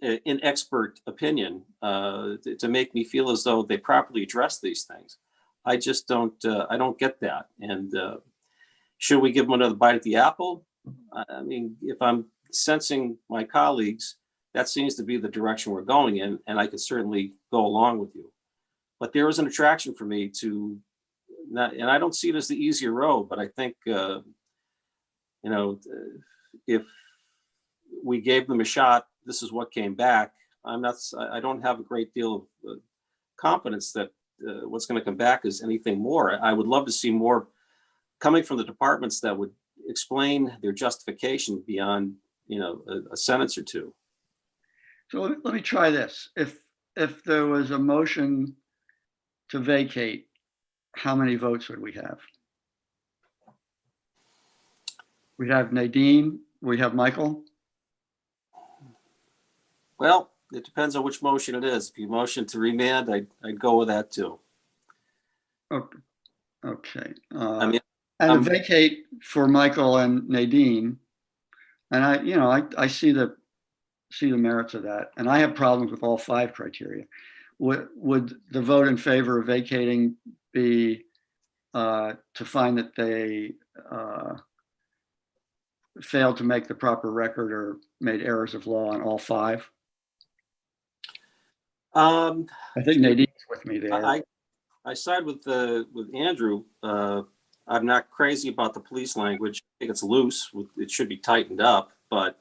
inexpert opinion, to make me feel as though they properly address these things. I just don't get that. And should we give them another bite at the apple? I mean, if I'm sensing my colleagues, that seems to be the direction we're going in, and I could certainly go along with you. But there is an attraction for me to, and I don't see it as the easier road, but I think, if we gave them a shot, this is what came back. I don't have a great deal of confidence that what's going to come back is anything more. I would love to see more coming from the departments that would explain their justification beyond, a sentence or two. So let me try this. If there was a motion to vacate, how many votes would we have? We'd have Nadine, we have Michael. Well, it depends on which motion it is. If you motion to remand, I'd go with that too. Okay. I mean, And to vacate for Michael and Nadine, and I see the merits of that, and I have problems with all 5 criteria. Would the vote in favor of vacating be to find that they failed to make the proper record or made errors of law on all 5? I think Nadine's with me there. I side with Andrew. I'm not crazy about the police language. I think it's loose. It should be tightened up, but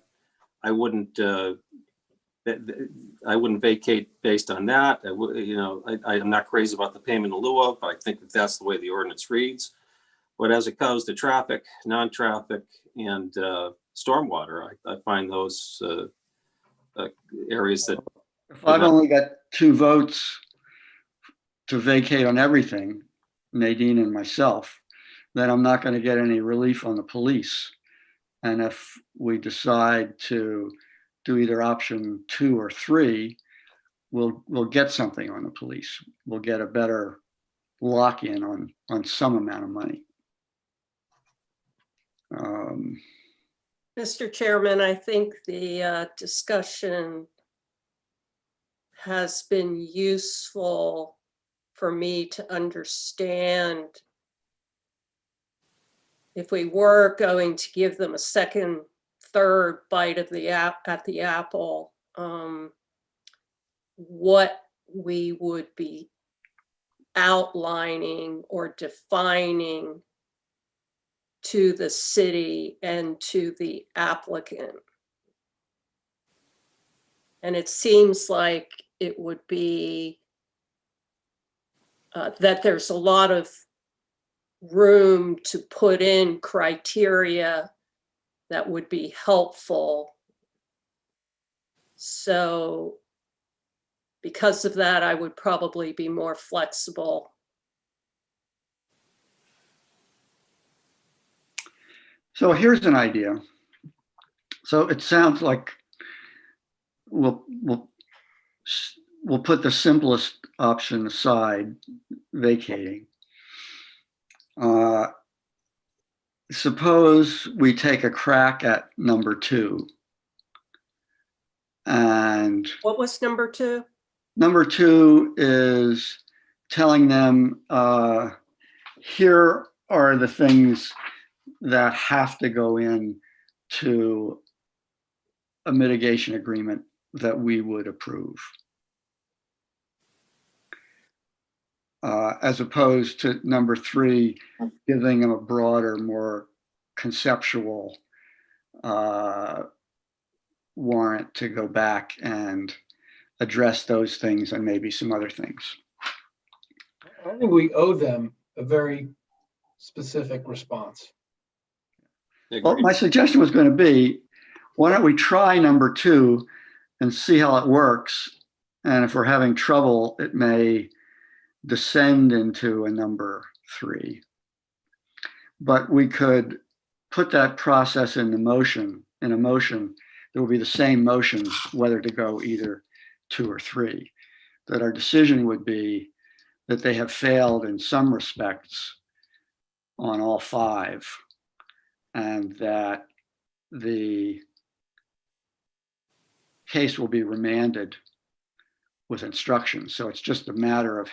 I wouldn't vacate based on that. I'm not crazy about the payment in lieu of, but I think that's the way the ordinance reads. But as it comes to traffic, non-traffic, and stormwater, I find those areas that. If I've only got 2 votes to vacate on everything, Nadine and myself, then I'm not going to get any relief on the police. And if we decide to do either option 2 or 3, we'll get something on the police. We'll get a better lock-in on some amount of money. Mr. Chairman, I think the discussion has been useful for me to understand if we were going to give them a second, third bite of the apple, what we would be outlining or defining to the city and to the applicant. And it seems like it would be that there's a lot of room to put in criteria that would be helpful. So because of that, I would probably be more flexible. So here's an idea. So it sounds like we'll put the simplest option aside, vacating. Suppose we take a crack at number 2. And What was number 2? Number 2 is telling them, here are the things that have to go in to a mitigation agreement that we would approve. As opposed to number 3, giving them a broader, more conceptual warrant to go back and address those things and maybe some other things. I think we owe them a very specific response. Well, my suggestion was going to be, why don't we try number 2 and see how it works? And if we're having trouble, it may descend into a number 3. But we could put that process in a motion. There will be the same motion whether to go either 2 or 3. That our decision would be that they have failed in some respects on all 5, and that the case will be remanded with instructions. So it's just a matter of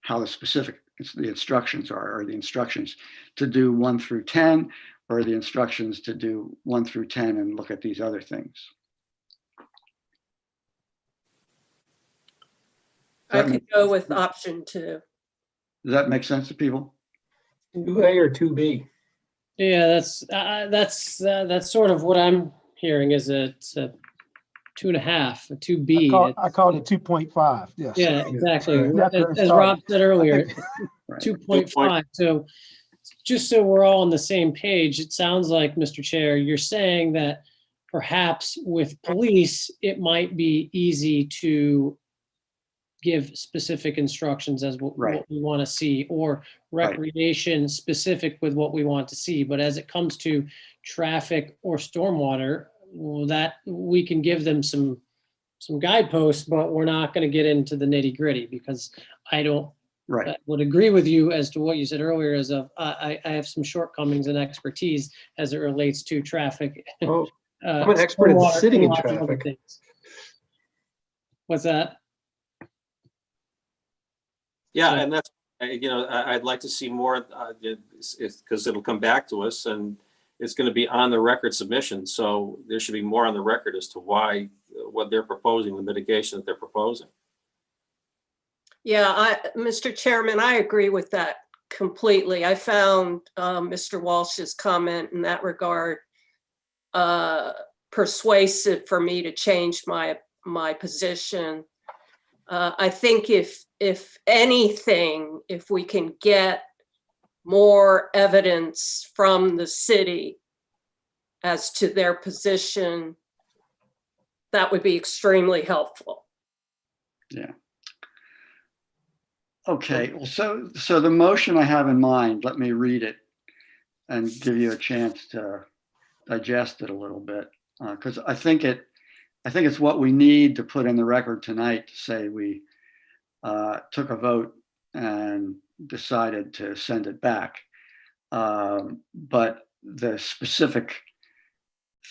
how the instructions are the instructions to do 1 through 10, or the instructions to do 1 through 10 and look at these other things. I could go with option 2. Does that make sense to people? 2A or 2B? Yeah, that's sort of what I'm hearing is it's a 2.5, a 2B. I called it 2.5, yes. Yeah, exactly. Yeah. As Rob said earlier, Right. 2.5. So just so we're all on the same page, it sounds like, Mr. Chair, you're saying that perhaps with police, it might be easy to give specific instructions as what Right. we want to see, or Right. recreation specific with what we want to see. But as it comes to traffic or stormwater, well, that we can give them some guideposts, but we're not going to get into the nitty gritty, because I don't Right. I would agree with you as to what you said earlier, as of I have some shortcomings and expertise as it relates to traffic. Oh, I'm an expert in stormwater, sitting in lots of other traffic. things. What's that? Yeah, So- and that's, I'd like to see more, because it'll come back to us, and it's going to be on the record submission. So there should be more on the record as to why, what they're proposing, the mitigation that they're proposing. Yeah, Mr. Chairman, I agree with that completely. I found Mr. Walsh's comment in that regard persuasive for me to change my position. I think if anything, if we can get more evidence from the city as to their position, that would be extremely helpful. Yeah. Okay, well, so the motion I have in mind, let me read it and give you a chance to digest it a little bit, because I think it's what we need to put in the record tonight to say we took a vote and decided to send it back. But the specific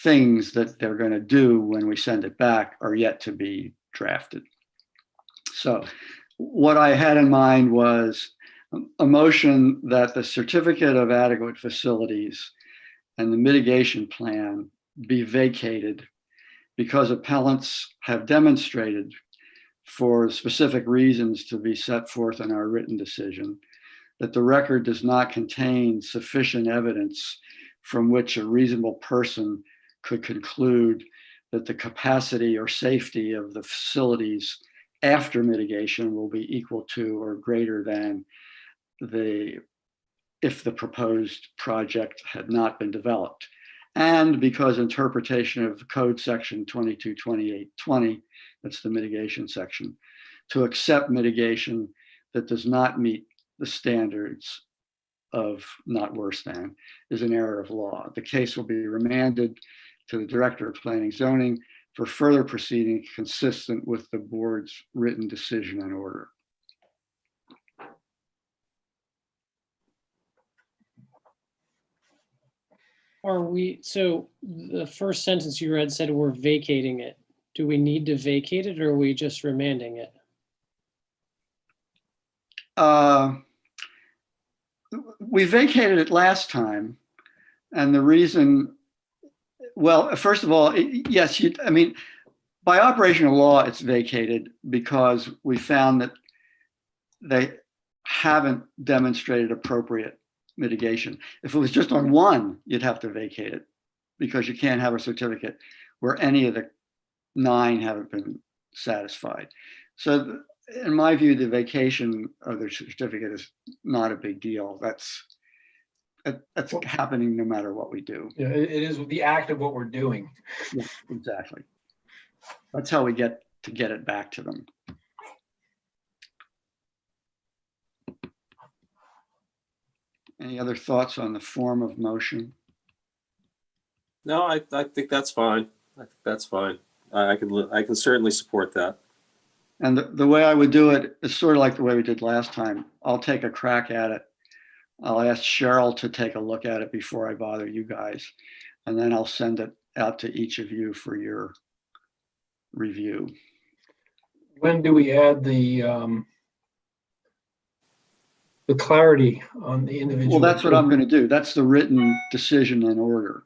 things that they're going to do when we send it back are yet to be drafted. So what I had in mind was a motion that the certificate of adequate facilities and the mitigation plan be vacated because appellants have demonstrated, for specific reasons to be set forth in our written decision, that the record does not contain sufficient evidence from which a reasonable person could conclude that the capacity or safety of the facilities after mitigation will be equal to or greater than if the proposed project had not been developed. And because interpretation of code section 222820, that's the mitigation section, to accept mitigation that does not meet the standards of not worse than is an error of law. The case will be remanded to the Director of Planning Zoning for further proceeding consistent with the board's written decision and order. So the first sentence you read said we're vacating it. Do we need to vacate it, or are we just remanding it? We vacated it last time, and the reason, well, first of all, yes, by operation of law, it's vacated because we found that they haven't demonstrated appropriate mitigation. If it was just on one, you'd have to vacate it because you can't have a certificate where any of the 9 haven't been satisfied. So in my view, the vacation of the certificate is not a big deal. That's happening no matter what we do. Yeah, it is the act of what we're doing. Yeah, exactly. That's how we get it back to them. Any other thoughts on the form of motion? No, I think that's fine. I think that's fine. I can certainly support that. And the way I would do it is sort of like the way we did last time. I'll take a crack at it. I'll ask Cheryl to take a look at it before I bother you guys. And then I'll send it out to each of you for your review. When do we add the clarity on the individual? Well, that's what I'm going to do. That's the written decision and order.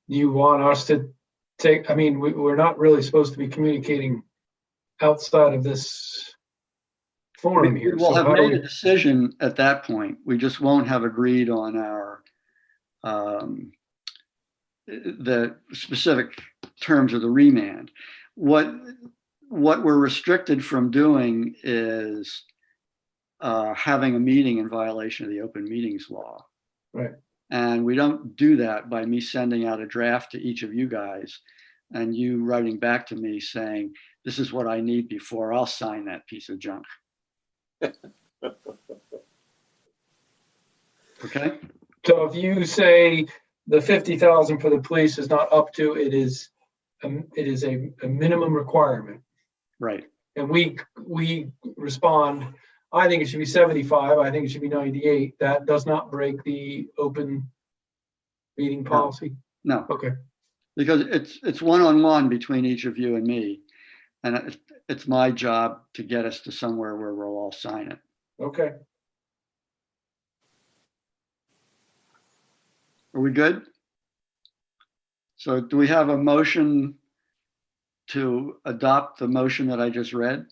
You want us to take, we're not really supposed to be communicating outside of this forum here. We'll So have how do made a we, decision at that point. We just won't have agreed on our the specific terms of the remand. What we're restricted from doing is having a meeting in violation of the open meetings law. Right. And we don't do that by me sending out a draft to each of you guys and you writing back to me saying, this is what I need before I'll sign that piece of junk. Okay? So if you say the 50,000 for the police is not up to, it is a minimum requirement. Right. And we respond, I think it should be 75, I think it should be 98. That does not break the open meeting policy. No, Okay, because it's one-on-one between each of you and me. And it's my job to get us to somewhere where we'll all sign it. okay. Are we good? So do we have a motion to adopt the motion that I just read?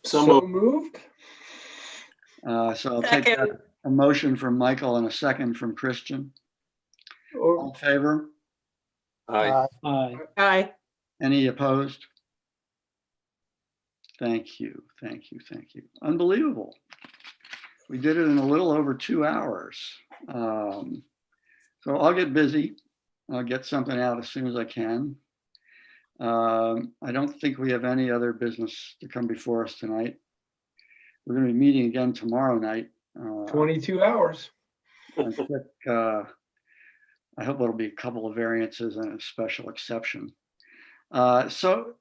So moved? So I'll take that, Second. a motion from Michael and a second from Christian. All Or in favor? Aye. Aye. Aye. Any opposed? Thank you, thank you, thank you. Unbelievable. We did it in a little over 2 hours. So I'll get busy. I'll get something out as soon as I can. I don't think we have any other business to come before us tonight. We're going to be meeting again tomorrow night. 22 hours. I hope it'll be a couple of variances and a special exception. So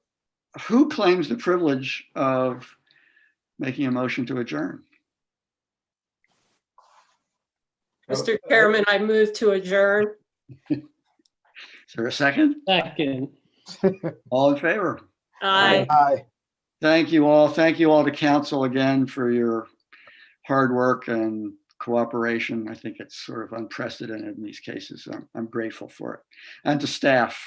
who claims the privilege of making a motion to adjourn? Mr. Chairman, I move to adjourn. Is there a second? Second. All in favor? Aye. Aye. Thank you all. Thank you all to council again for your hard work and cooperation. I think it's sort of unprecedented in these cases. I'm grateful for it. And to staff,